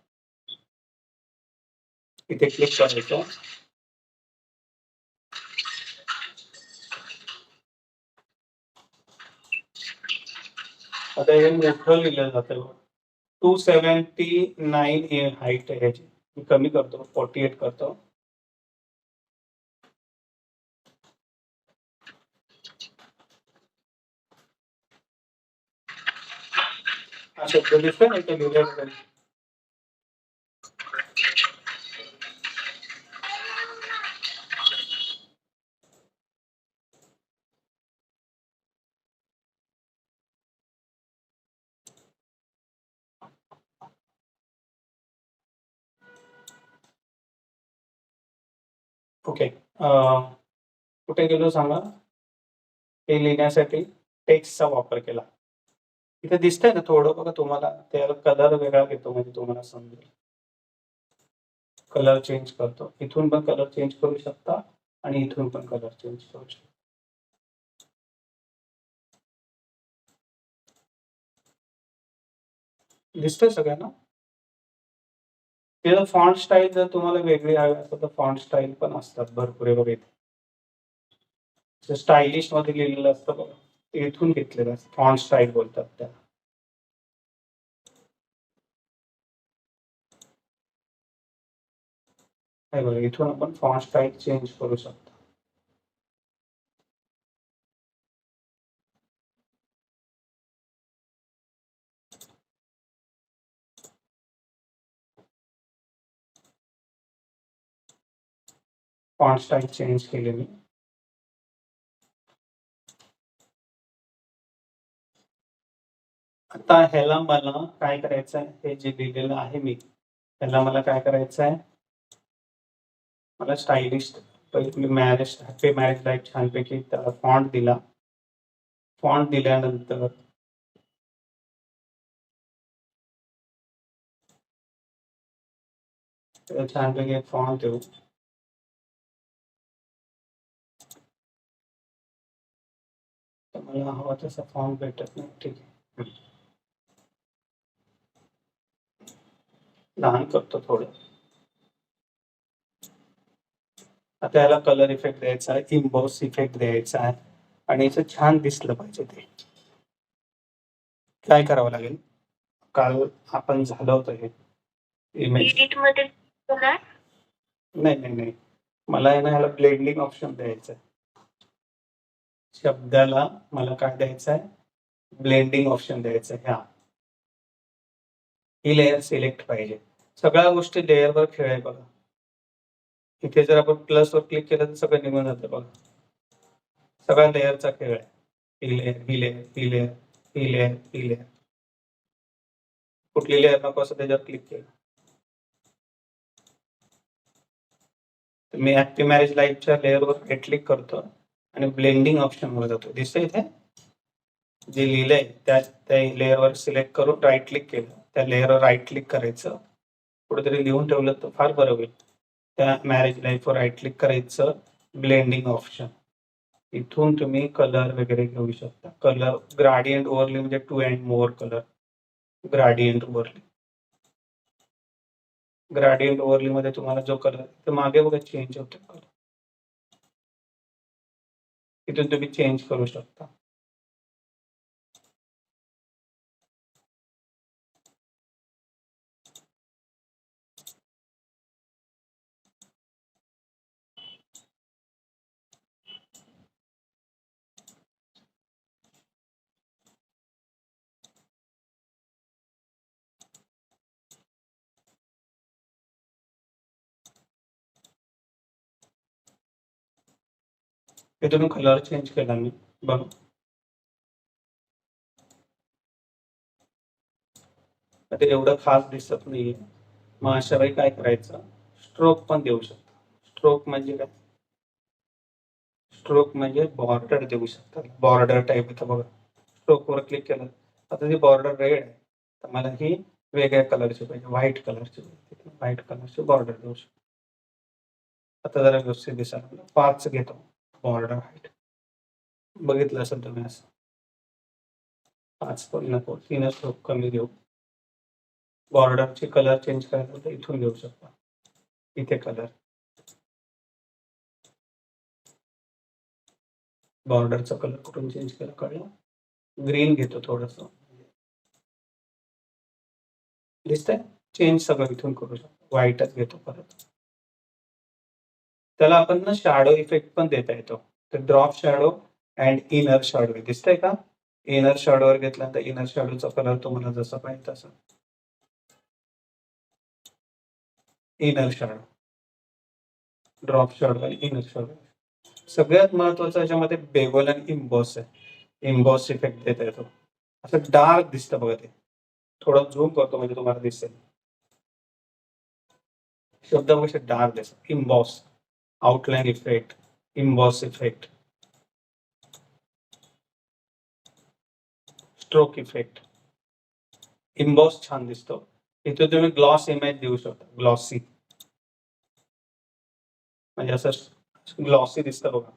इथे क्लिक करायचं. आता हे मोठं लिहिलं जातं. 279 हाईट आहे ह्याची. मी कमी करतो, 48 करतो. हा शब्द दिसतोय ना इथे लिहिलेला? ओके. कुठे गेलो सांगा? हे लिहिण्यासाठी टेक्स्टचा वापर केला. इथे दिसतंय ना थोडं बघा तुम्हाला, त्याला कलर वेगळा घेतो म्हणजे तुम्हाला समजेल. कलर चेंज करतो. इथून पण कलर चेंज करू शकता आणि इथून पण कलर चेंज करू शकता. दिसतंय सगळ्यांना? त्याला फॉन्ट स्टाईल जर तुम्हाला वेगळी हवी असेल तर फॉन्ट स्टाईल पण असतात भरपूर आहे बघा इथे. स्टायलिश मध्ये लिहिलेलं असतं बघा, ते इथून घेतलेलं असतं. फॉन्ट स्टाईल बोलतात त्याला. हे बघा, इथून आपण फॉन्ट स्टाईल चेंज करू शकतो. फॉन्ट स्टाईल चेंज केले मी. आता ह्याला मला काय करायचं आहे, हे जे लिहिलेलं आहे मी, ह्याला मला काय करायचं आहे, मला स्टायलिश पहिले मॅरेज हॅपी मॅरेज लाईफ छानपैकी त्याला फॉन्ट दिला. फॉन्ट दिल्यानंतर त्याला छानपैकी एक फॉन्ट देऊ. तर मला हवा तसा फॉन्ट भेटत नाही. ठीक आहे, लहान करतो थोडं. आता याला कलर इफेक्ट द्यायचा आहे, इम्बॉस इफेक्ट द्यायचा आहे आणि याचं छान दिसलं पाहिजे. ते काय करावं लागेल? काल आपण झालं होतं हे इमेज. एडिट मध्ये नाही नाही नाही, मला आहे ना ह्याला ब्लेंडिंग ऑप्शन द्यायचं आहे. शब्दाला मला काय द्यायचं आहे? ब्लेंडिंग ऑप्शन द्यायचं आहे. ह्या ही लेअर सिलेक्ट पाहिजे. सगळ्या गोष्टी लेअरवर खेळ आहे बघा. इथे जर आपण प्लसवर क्लिक केलं तर सगळं निघून जातं बघा. सगळ्या लेअरचा खेळ आहे. ही लेअर, ही लेअर, ही लेअर, ही लेअर, ही लेअर. कुठली लेअर नको असं त्याच्यावर क्लिक केलं. मी ऍक्टिव्ह मॅरेज लाईफच्या लेअरवर राईट क्लिक करतो आणि ब्लेंडिंग ऑप्शनवर जातो. दिसतंय इथे जे लिहिलंय त्या लेअरवर सिलेक्ट करून राईट क्लिक केलं, त्या लेअरवर राईट क्लिक करायचं, कुठेतरी लिहून ठेवलं तर फार बरं होईल. त्या मॅरेज लाईफवर राईट क्लिक करायचं, ब्लेंडिंग ऑप्शन, इथून तुम्ही कलर वगैरे घेऊ शकता. कलर ग्राडियंट ओव्हरले म्हणजे 2 and more colour. Gradient overlay, gradient overlay मध्ये तुम्हाला जो कलर तर मागे बघा चेंज होतो कलर, इथून तुम्ही चेंज करू शकता. इथून कलर चेंज केला मी, बघा ते एवढं खास दिसत नाहीये. मग अशा वेळी काय करायचं, स्ट्रोक पण देऊ शकता. स्ट्रोक म्हणजे काय, स्ट्रोक म्हणजे बॉर्डर देऊ शकता. बॉर्डर टाईप इथं बघा, स्ट्रोकवर क्लिक केलं, आता ती बॉर्डर रेड आहे, तर मला ही वेगळ्या कलरची पाहिजे, व्हाईट कलरची पाहिजे, व्हाईट कलरची बॉर्डर देऊ शकतो. आता जरा व्यवस्थित दिसायला 5 घेतो बॉर्डर हाईट, बघितलं असेल तुम्ही असं 5 पण नको, 3 स्ट्रोक कमी देऊ. बॉर्डरचे कलर चेंज करायचं तर इथून घेऊ शकता, इथे कलर, बॉर्डरचा कलर कुठून चेंज केला कळलं, ग्रीन घेतो थोडस, दिसतंय चेंज सगळं इथून करू शकतो. व्हाईटच घेतो परत. त्याला आपण ना शॅडो इफेक्ट पण देता येतो. तर drop shadow and inner shadow दिसतंय का, इनर शॅडोवर घेतल्यानंतर इनर शॅडोचा कलर तुम्हाला जसा पाहिजे तसा, इनर शॅडो, ड्रॉप शॅडो आणि इनर शॅडो. सगळ्यात महत्वाचं याच्यामध्ये बेवल आणि इम्बॉस आहे. इम्बॉस इफेक्ट देता येतो. असं डार्क दिसतं बघा, ते थोडं झूम करतो म्हणजे तुम्हाला दिसेल. शब्द बघा डार्क दिसत, emboss, outline effect, emboss effect, stroke effect. Emboss छान दिसतो. इथे तुम्ही ग्लॉस इमेज देऊ शकता, ग्लॉसी, म्हणजे असं ग्लॉसी दिसतं बघा,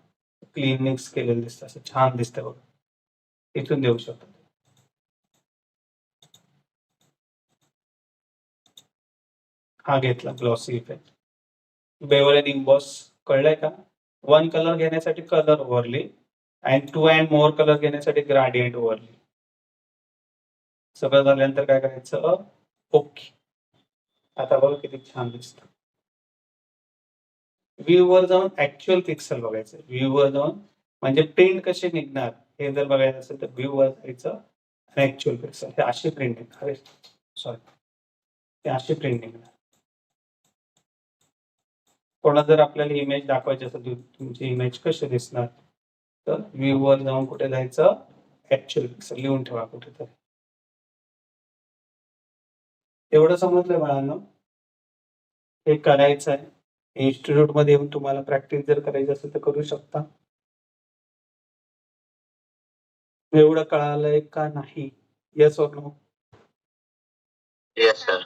क्लीन मिक्स केलेलं दिसतं, असं छान दिसतं बघा, इथून देऊ शकता. हा घेतला ग्लॉसी इफेक्ट. बेवल आणि इम्बॉस कळलंय का. 1 कलर घेण्यासाठी कलर ओव्हरले आणि 2 अँड मोर कलर घेण्यासाठी ग्राडियंट ओव्हरले. सगळं झाल्यानंतर काय करायचं, ओके. आता बघा किती छान दिसतं. व्ह्यू वर जाऊन ऍक्च्युअल पिक्सल बघायचं. व्ह्यू वर जाऊन म्हणजे प्रिंट कशी निघणार हे जर बघायचं असेल तर व्ह्यू वर जायचं आणि ऍक्च्युअल पिक्सल, हे अशी प्रिंट निघणार, अरे सॉरी, हे अशी प्रिंट निघणार. कोणाला जर आपल्याला इमेज दाखवायची असेल, तुमची इमेज कशी दिसणार, तर व्ह्यू वर जाऊन कुठे जायचं, ऍक्च्युअल पिक्सल लिहून ठेवा कुठेतरी. एवढं समजलंय बाळांनो, हे करायचं आहे. इन्स्टिट्यूट मध्ये येऊन तुम्हाला प्रॅक्टिस जर करायची असेल तर करू शकता. एवढं कळालंय का नाही, yes or no. Yes sir.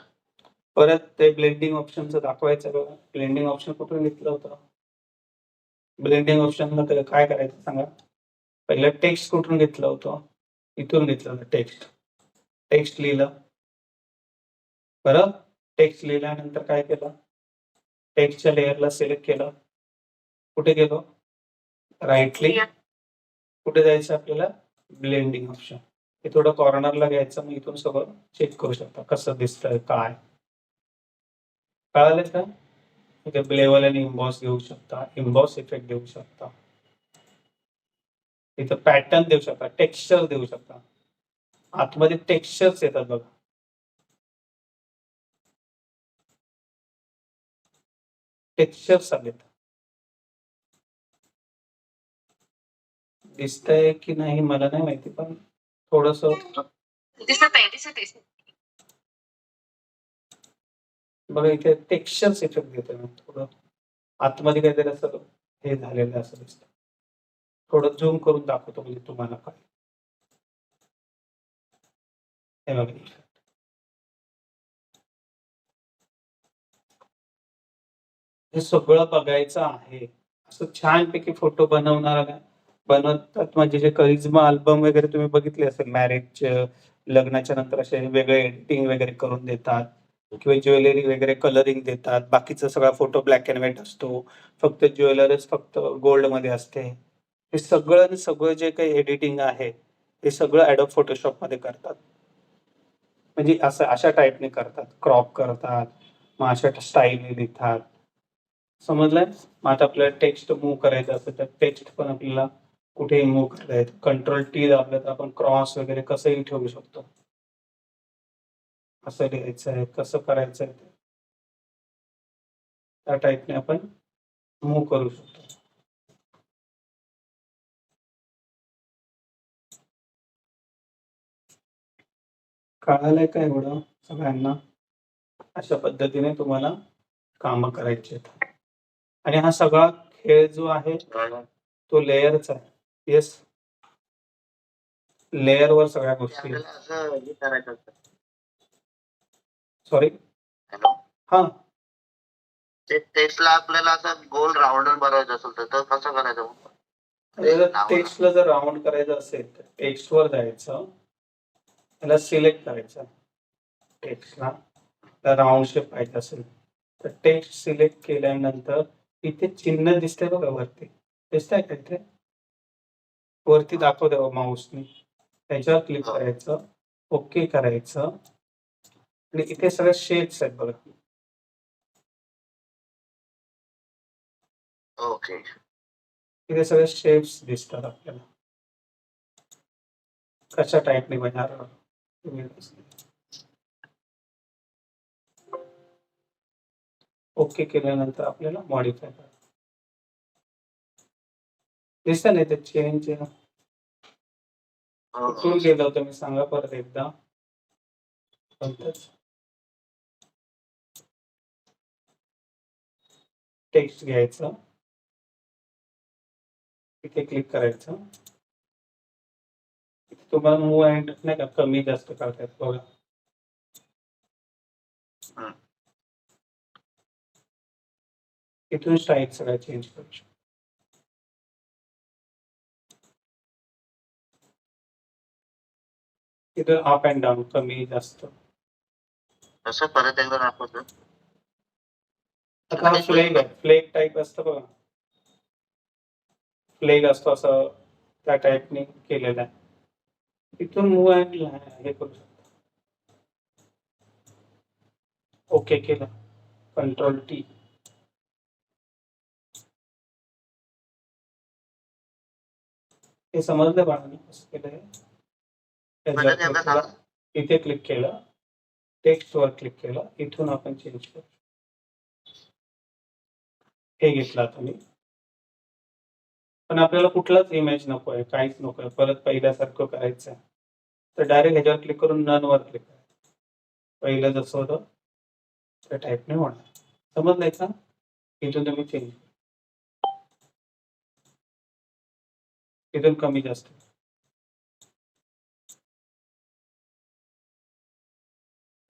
परत ते ब्लेंडिंग ऑप्शनचं दाखवायचं बघा. ब्लेंडिंग ऑप्शन कुठून घेतलं होतं, ब्लेंडिंग ऑप्शनला काय करायचं सांगा. पहिलं टेक्स्ट कुठून घेतलं होतं, इथून घेतलं होतं टेक्स्ट. टेक्स्ट लिहिलं, परत टेक्स्ट लिहिल्यानंतर काय केलं, टेक्स्टच्या लेअरला सिलेक्ट केलं, कुठे गेलो, राईट क्लिक, कुठे जायचं आपल्याला, ब्लेंडिंग ऑप्शन. हे थोडं कॉर्नरला घ्यायचं, मग इथून सगळं चेक करू शकता कसं दिसतंय काय. कळालं का. इथे बेवल आणि इम्बॉस घेऊ शकता, इम्बॉस इफेक्ट देऊ शकता, इथं पॅटर्न देऊ शकता, टेक्स्चर देऊ शकता. आतमध्ये टेक्स्चर्स येतात बघा, टेक्स्चर्स आलेत. दिसतंय की नाही मला नाही माहिती, पण थोडस दिसत आहे. बघा इथे टेक्स्चर्स इफेक्ट देतोय मी थोडं. आतमध्ये काहीतरी असं हे झालेलं असं दिसतं. थोडं झूम करून दाखवतो म्हणजे तुम्हाला काय. हे बघा इथे. हे सगळं बघायचं आहे. असं छानपैकी फोटो बनवतात म्हणजे जे करिश्मा अल्बम वगैरे तुम्ही बघितले असेल मॅरेजचे, लग्नाच्या नंतर असे वेगळे एडिटिंग वगैरे करून देतात किंवा ज्वेलरी वगैरे कलरिंग देतात. बाकीचा सगळा फोटो ब्लॅक अँड व्हाईट असतो. फक्त ज्वेलरीच फक्त गोल्डमध्ये असते. हे सगळं जे काही एडिटिंग आहे, हे सगळं Adobe Photoshopमध्ये करतात. म्हणजे असं अशा टाइपने करतात. क्रॉप करतात, मग अशा स्टाईलने लिहितात. समजलंय? मग आता आपल्याला टेक्स्ट मूव्ह करायचं असेल तर टेक्स्ट पण आपल्याला कुठेही मूव्ह करता येतं. कंट्रोल टी दाबलं तर आपण क्रॉस वगैरे कसंही ठेवू शकतो. कसं लिहायचं आहे, कसं करायचं आहे ते. त्या टाइपने आपण मूव्ह करू शकतो. कळालंय का एवढं सगळ्यांना? अशा पद्धतीने तुम्हाला कामं करायची आहेत. आणि हा सगळा खेळ जो आहे तो लेयरचा आहे. येस. लेयरवर सगळ्या ते गोष्टी आहेत. आपल्याला असं हे करायचं असतं. सॉरी? हॅलो. हां. ते टेक्स्टला आपल्याला असं गोल राउंड बनवायचं असेल तर कसं करायचं मग? जर नावाला. टेक्स्टला जर राउंड करायचं असेल तर टेक्स्टवर जायचं. त्याला सिलेक्ट करायचं. टेक्स्टला राउंड शेप पाहिजे असेल तर टेक्स्ट सिलेक्ट केल्यानंतर इथे चिन्ह दिसतंय बघा वरती. दिसतंय का इथे? वरती दाखवतंय बघा माऊसनी. त्याच्यावर क्लिक करायचं. ओके करायचं. आणि इथे सगळे शेप्स आहेत बघा. ओके. इथे सगळे शेप्स दिसतात आपल्याला. कशा टाइपने बनणार ओके केल्यानंतर आपल्याला मॉडिफाय करायचं. दिसतं ना इथे चेंज कुठून गेलं होतं मी सांगा परत एकदा. टेक्स्ट घ्यायचं. इथे क्लिक करायचं. तुम्हाला मूव अँड नाही का कमी जास्त करता येत बघा. इथून स्टाईल सगळ्या चेंज करू शकतो. इथं अप अँड डाऊन कमी जास्त. असं परत एकदा दाखवतो. आता हा फ्लेग आहे. फ्लेग टाईप असतं बघा. फ्लेग असतो असं त्या टाईपने केलेला आहे. इथून मूव अँड हे करू शकतो. ओके केलं. Control T. हे समजलं बाळांनो कसं केलंय? इथे क्लिक केलं. टेक्स्टवर क्लिक केलं. इथून आपण चेंज करू. हे घेतलं आता मी. पण आपल्याला कुठलाच इमेज नको आहे, काहीच नको आहे. परत पहिल्यासारखं करायचं आहे. तर डायरेक्ट ह्याच्यावर क्लिक करून ननवर क्लिक करायचं. पहिलं जसं होतं त्या टाईपने होणार. समजलंय का? इथून तुम्ही चेंज इथून कमी जास्त.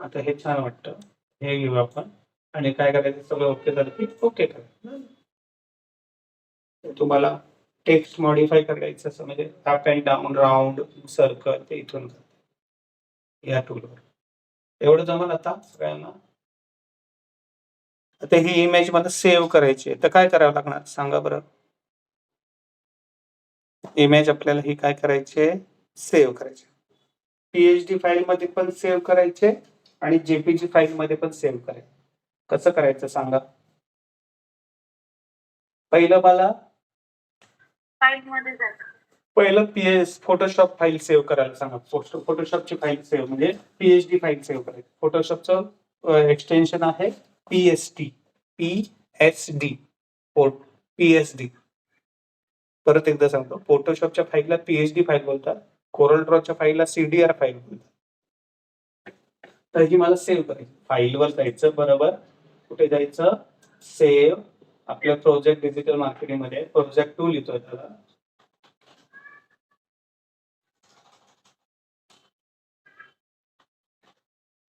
आता हे छान वाटतं. हे घेऊ आपण आणि काय करायचं सगळं ओके झालं की ओके करायचं. तुम्हाला टेक्स्ट मॉडिफाय करायचं असं म्हणजे up and down round circle ते इथून या टूलवर. एवढं जमल आता सगळ्यांना? आता ही इमेज मला सेव्ह करायची आहे तर काय करावं लागणार सांगा बरं? इमेज आपल्याला ही काय करायची आहे? सेव्ह करायची. पीएचडी फाईल मध्ये पण सेव्ह करायचे आणि जेपीजी फाईल मध्ये पण सेव्ह करायचे. कसं करायचं सांगा? पहिलं मला पहिलं फोटोशॉप फाईल सेव्ह करायला सांगा. फोटोशॉपची फाईल सेव्ह म्हणजे पीएचडी फाईल सेव्ह करायची. फोटोशॉपचं एक्सटेन्शन आहे पीएसडी. पीएसडी. परत एकदा सांगतो. फोटोशॉपच्या फाईलला पीएचडी फाईल बोलतात. कोरल ड्रॉच्या फाईलला सीडीआर फाईल बोलतात. तर ही मला सेव्ह करायची. फाईलवर जायचं बरोबर. कुठे जायचं? सेव्ह आपल्या प्रोजेक्ट डिजिटल मार्केटिंग मध्ये प्रोजेक्ट 2 लिहितोय त्याला.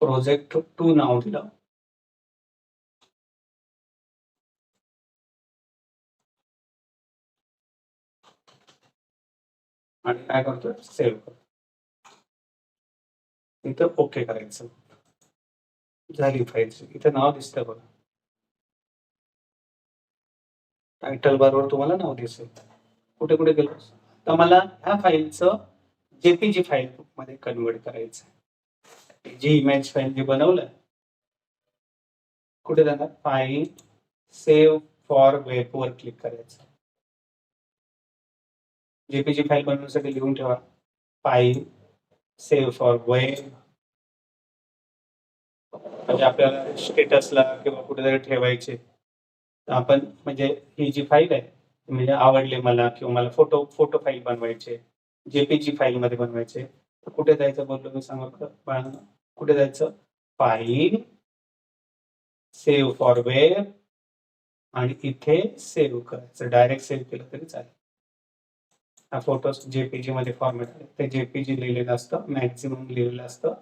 प्रोजेक्ट 2 नाव दिलं. आणि काय करतोय, सेव्ह करतो. इथं ओके करायचं. झाली फाईलची. इथं नाव दिसतंय बघा. टायटल बारवर तुम्हाला नाव दिसेल. कुठे कुठे गेलो, तर मला ह्या फाईलचं जेपीजी फाईल मध्ये कन्वर्ट करायचं. जी इमेज फाईल जी बनवलंय, कुठे जाणार, फाईल सेव्ह फॉर वेब वर क्लिक करायचं. जेपीजी फाईल बनवण्यासाठी लिहून ठेवा, फाईल सेव्ह फॉर वेब. म्हणजे आपल्याला स्टेटसला किंवा कुठेतरी ठेवायचे, तर आपण म्हणजे ही जी फाईल आहे म्हणजे आवडली मला, किंवा मला फोटो फाईल बनवायचे, जेपीजी फाईल मध्ये बनवायचे, तर कुठे जायचं बोललो मी, सांगा बाळांनो, कुठे जायचं, फाईल सेव्ह फॉर वेब आणि इथे सेव्ह करायचं. डायरेक्ट सेव्ह केलं तरी चालेल. हा फोटो जेपीजी मध्ये फॉर्मॅट आहे, ते जेपीजी लिहिलेलं असतं, मॅक्झिमम लिहिलेलं असतं.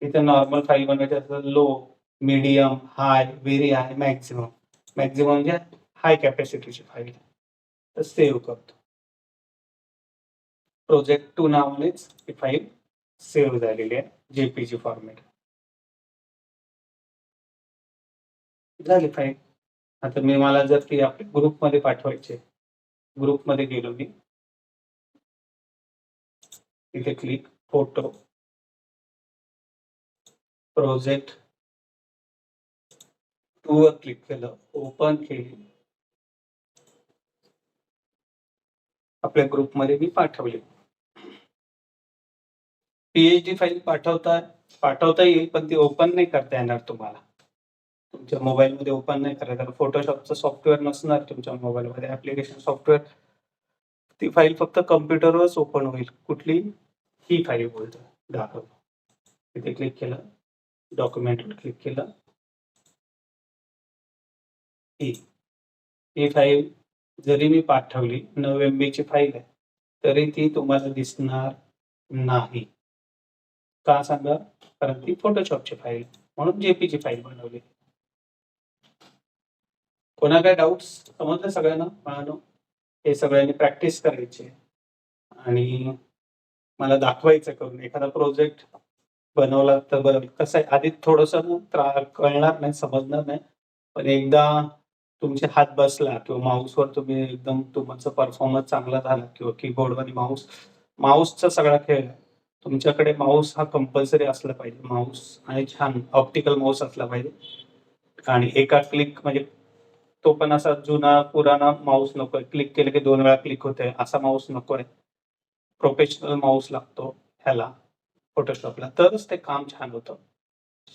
इथे नॉर्मल फाईल बनवायची असतं, लो, मीडियम, हाय, व्हेरी हाय, मॅक्झिमम. मॅक्झिमम म्हणजे हाय कॅपॅसिटीची फाईल. तर सेव्ह करतो. प्रोजेक्ट 2 नावानेच ही फाईल सेव्ह झालेली आहे, जेपीजी फॉर्मॅट. झाली फाईल. आता मला जर ती आपल्या ग्रुपमध्ये पाठवायची, ग्रुपमध्ये गेलो मी, इथे क्लिक, फोटो, प्रोजेक्ट 2 वर क्लिक केलं, ओपन केली, आपल्या ग्रुपमध्ये मी पाठवली. पीएचडी फाईल पाठवता येईल, पण ती ओपन नाही करता येणार तुम्हाला. तुमच्या मोबाईलमध्ये ओपन नाही करायचं. फोटोशॉपचं सॉफ्टवेअर नसणार तुमच्या मोबाईलमध्ये, ऍप्लिकेशन सॉफ्टवेअर. ती फाईल फक्त कम्प्युटरवरच ओपन होईल. कुठली, ही फाईल बोलतो, दाखवतो. इथे क्लिक केलं, डॉक्युमेंटवर क्लिक केलं. ही फाईल जरी मी पाठवली, 9 MB ची फाईल आहे, तरी ती तुम्हाला दिसणार नाही. का सांगा, कारण ती फोटोशॉपची फाईल, म्हणून जेपीची फाईल बनवली. कोणा काय डाऊट्स, समजलं सगळ्यांना? हे सगळ्यांनी प्रॅक्टिस करायची आणि मला दाखवायचं करून. एखादा प्रोजेक्ट बनवला तर बरं, कसं आहे, आधी थोडंसं कळणार नाही, समजणार नाही, पण एकदा तुमचे हात बसला किंवा माऊसवर तुम्ही एकदम तुमचा परफॉर्मन्स चांगला झाला, किंवा कीबोर्डवर माऊसचा सगळा खेळ आहे. तुमच्याकडे माऊस हा कंपल्सरी असला पाहिजे. माऊस आणि छान ऑप्टिकल माऊस असला पाहिजे. आणि एका क्लिक म्हणजे तो पण असा जुना पुराणा माऊस नकोय, क्लिक केलं की 2 वेळा क्लिक होते असा माऊस नकोय. प्रोफेशनल माऊस लागतो ह्याला, फोटोशॉपला, तरच ते काम छान होतं.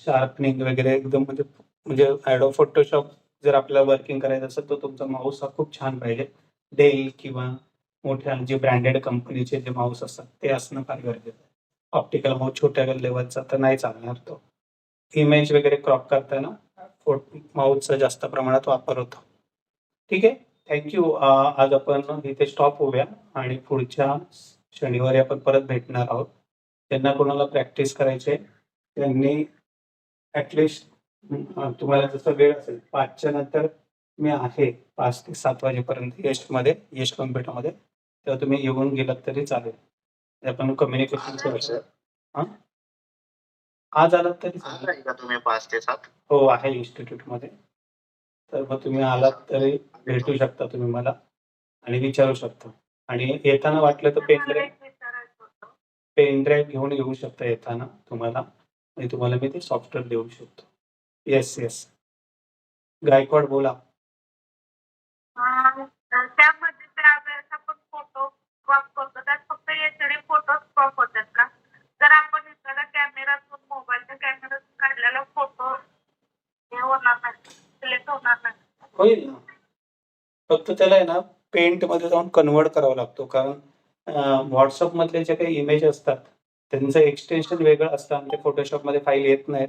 शार्पनिंग वगैरे एकदम म्हणजे ॲडोब फोटोशॉप जर आपल्याला वर्किंग करायचं असेल तर तुमचा माऊस हा खूप छान पाहिजे. डेल किंवा मोठ्या जे ब्रँडेड कंपनीचे जे माऊस असतात ते असणं फार गरजेचं आहे. ऑप्टिकल माऊस छोट्या लेवलचा तर नाही चालणार तो. इमेज वगैरे क्रॉप करताना माऊसचा जास्त प्रमाणात वापर होतो. ठीक आहे, थँक्यू. आज आपण इथे स्टॉप होऊया आणि पुढच्या शनिवारी आपण परत भेटणार आहोत. ज्यांना कोणाला प्रॅक्टिस करायचे त्यांनी ऍटलिस्ट तुम्हाला जसं वेळ असेल 5च्या नंतर मी आहे, 5 ते 7 वाजेपर्यंत यश कॉम्प्युटरमध्ये, तेव्हा तुम्ही येऊन गेलात तरी चालेल. आपण कम्युनिकेशन करू. हा, आज आलात तरी आज चालेल. आहे का तुम्ही 5 ते 7? हो, आहे इन्स्टिट्यूटमध्ये. तर मग तुम्ही आलात तरी भेटू शकता तुम्ही मला आणि विचारू शकता. आणि येताना वाटलं तर पेनड्राईव्ह घेऊन येऊ शकता येताना तुम्हाला, आणि तुम्हाला मी ते सॉफ्टवेअर देऊ शकतो. येस. गायकवाड बोला. त्यामध्ये त्यावेळेस आपण फोटो क्रॉप करतो, त्यात फक्त एचडी फोटोज क्रॉप होतात का? जर आपण एखादा कॅमेरातून, मोबाईलच्या कॅमेरातून काढलेला फोटो हे होणार नाही, सिलेक्ट होणार नाही? होईल ना, फक्त त्याला आहे ना पेंट मध्ये जाऊन कन्वर्ट करावा लागतो. कारण व्हॉट्सअप मधले जे काही इमेज असतात त्यांचं एक्सटेन्शन वेगळं असतं आणि ते फोटोशॉप मध्ये फाईल येत नाहीत.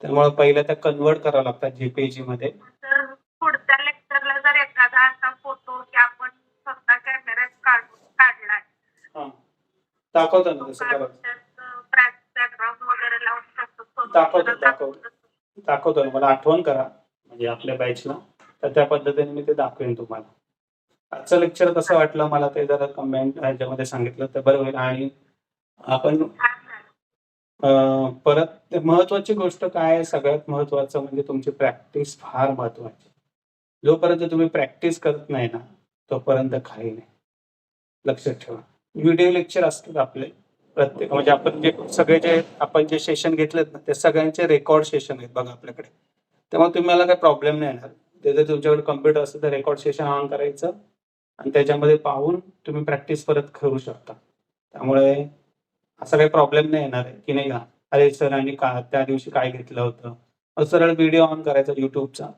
त्यामुळे पहिल्या त्या कन्वर्ट करावं लागतात जेपीजी मध्ये. तर पुढच्या लेक्चरला दाखवतो ना कसं करायचं. बॅकग्राऊंड वगैरे लावून शकतो. दाखवतो ना, मला आठवण करा म्हणजे आपल्या बॅचला, तर त्या पद्धतीने मी ते दाखवेन तुम्हाला. आजचं लेक्चर कसं वाटलं मला ते जरा कमेंट ह्याच्यामध्ये सांगितलं तर बरं होईल. आणि आपण परत महत्वाची गोष्ट काय आहे, सगळ्यात महत्वाचं म्हणजे तुमची प्रॅक्टिस फार महत्वाची. जोपर्यंत तुम्ही प्रॅक्टिस करत नाही ना, तोपर्यंत काही नाही. लक्षात ठेवा. व्हिडिओ लेक्चर असतात आपले प्रत्येक, म्हणजे आपण जे सेशन घेतलेत ना, ते सगळ्यांचे रेकॉर्ड सेशन आहेत बघा आपल्याकडे. त्यामुळे तुम्हाला काही प्रॉब्लेम नाही येणार. ते जर तुमच्याकडे कॉम्प्युटर असेल तर रेकॉर्ड सेशन ऑन करायचं आणि त्याच्यामध्ये पाहून तुम्ही प्रॅक्टिस परत करू शकता. त्यामुळे असा काही प्रॉब्लेम नाही येणार आहे, की नाही का, अरे सरांनी त्या दिवशी काय घेतलं होतं. मग सरळ व्हिडिओ ऑन करायचा YouTubeचा.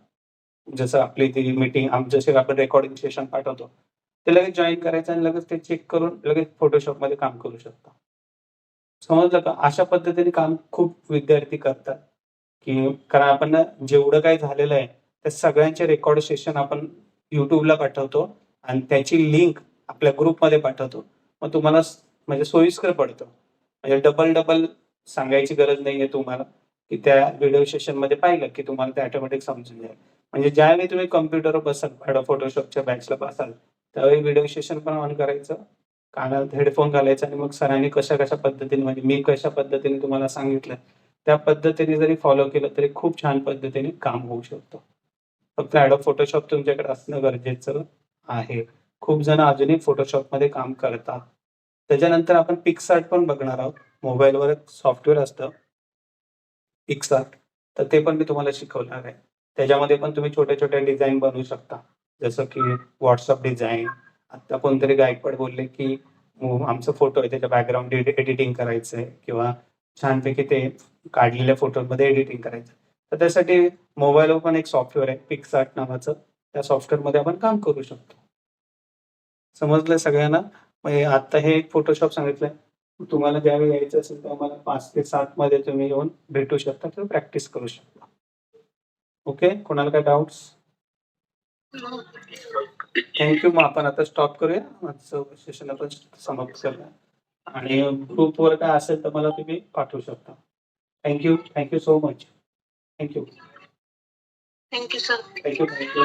जसं आपली ती मीटिंग जसे आपण रेकॉर्डिंग सेशन पाठवतो, ते लगेच जॉइन करायचं आणि लगेच ते चेक करून लगेच फोटोशॉपमध्ये काम करू शकता. समजलं का? अशा पद्धतीने काम खूप विद्यार्थी करतात, की कारण आपण ना जेवढं काही झालेलं आहे, त्या सगळ्यांचे रेकॉर्ड सेशन आपण YouTubeला पाठवतो आणि त्याची लिंक आपल्या ग्रुपमध्ये पाठवतो. मग तुम्हाला म्हणजे सोयीस्कर पडतं. म्हणजे डबल सांगायची गरज नाहीये तुम्हाला, की त्या व्हिडिओ सेशनमध्ये पाहिलं, की तुम्हाला ते ऑटोमॅटिक समजून जाईल. म्हणजे ज्यावेळी तुम्ही कॉम्प्युटरवर बसाल, Adobe Photoshopच्या बॅचला बसाल, त्यावेळी व्हिडिओ सेशन पण ऑन करायचं, कानात हेडफोन घालायचा आणि मग सरांनी कशा पद्धतीने म्हणजे मी कशा पद्धतीने तुम्हाला सांगितलं, त्या पद्धतीने जरी फॉलो केलं तरी खूप छान पद्धतीने काम होऊ शकतं. फक्त Adobe Photoshop तुमच्याकडे असणं गरजेचं आहे. खूप जण अजूनही Photoshopमध्ये काम करतात. त्याच्यानंतर आपण PicsArt पण बघणार आहोत. मोबाईलवर एक सॉफ्टवेअर असतं PicsArt, तर ते पण मी तुम्हाला शिकवणार आहे. त्याच्यामध्ये पण तुम्ही छोट्या-छोट्या डिझाइन बनवू शकता. जसं की WhatsApp डिझाइन. आता कोणतरी गायकवाड बोलले, की आमचा फोटो आहे त्याच्या बॅकग्राऊंड एडिटिंग करायचं आहे किंवा छानपैकी ते काढलेल्या फोटोमध्ये एडिटिंग करायचं. तर त्यासाठी मोबाईलवर पण एक सॉफ्टवेअर आहे PicsArt नावाचं. त्या सॉफ्टवेअरमध्ये आपण काम करू शकतो. समजलं सगळ्यांना? म्हणजे आता हे Photoshop सांगितलंय. तुम्हाला ज्यावेळी यायचं असेल तेव्हा मला 5 ते 7 मध्ये तुम्ही येऊन भेटू शकता किंवा प्रॅक्टिस करू शकता. ओके. कोणाला काही डाउट्स? Thank you. मग आपण आता स्टॉप करूया. आजचं सेशन आपण समाप्त करूया. आणि ग्रुपवर काय असेल तर मला तुम्ही पाठवू शकता. Thank you so much. Thank you. Thank you sir. Thank you.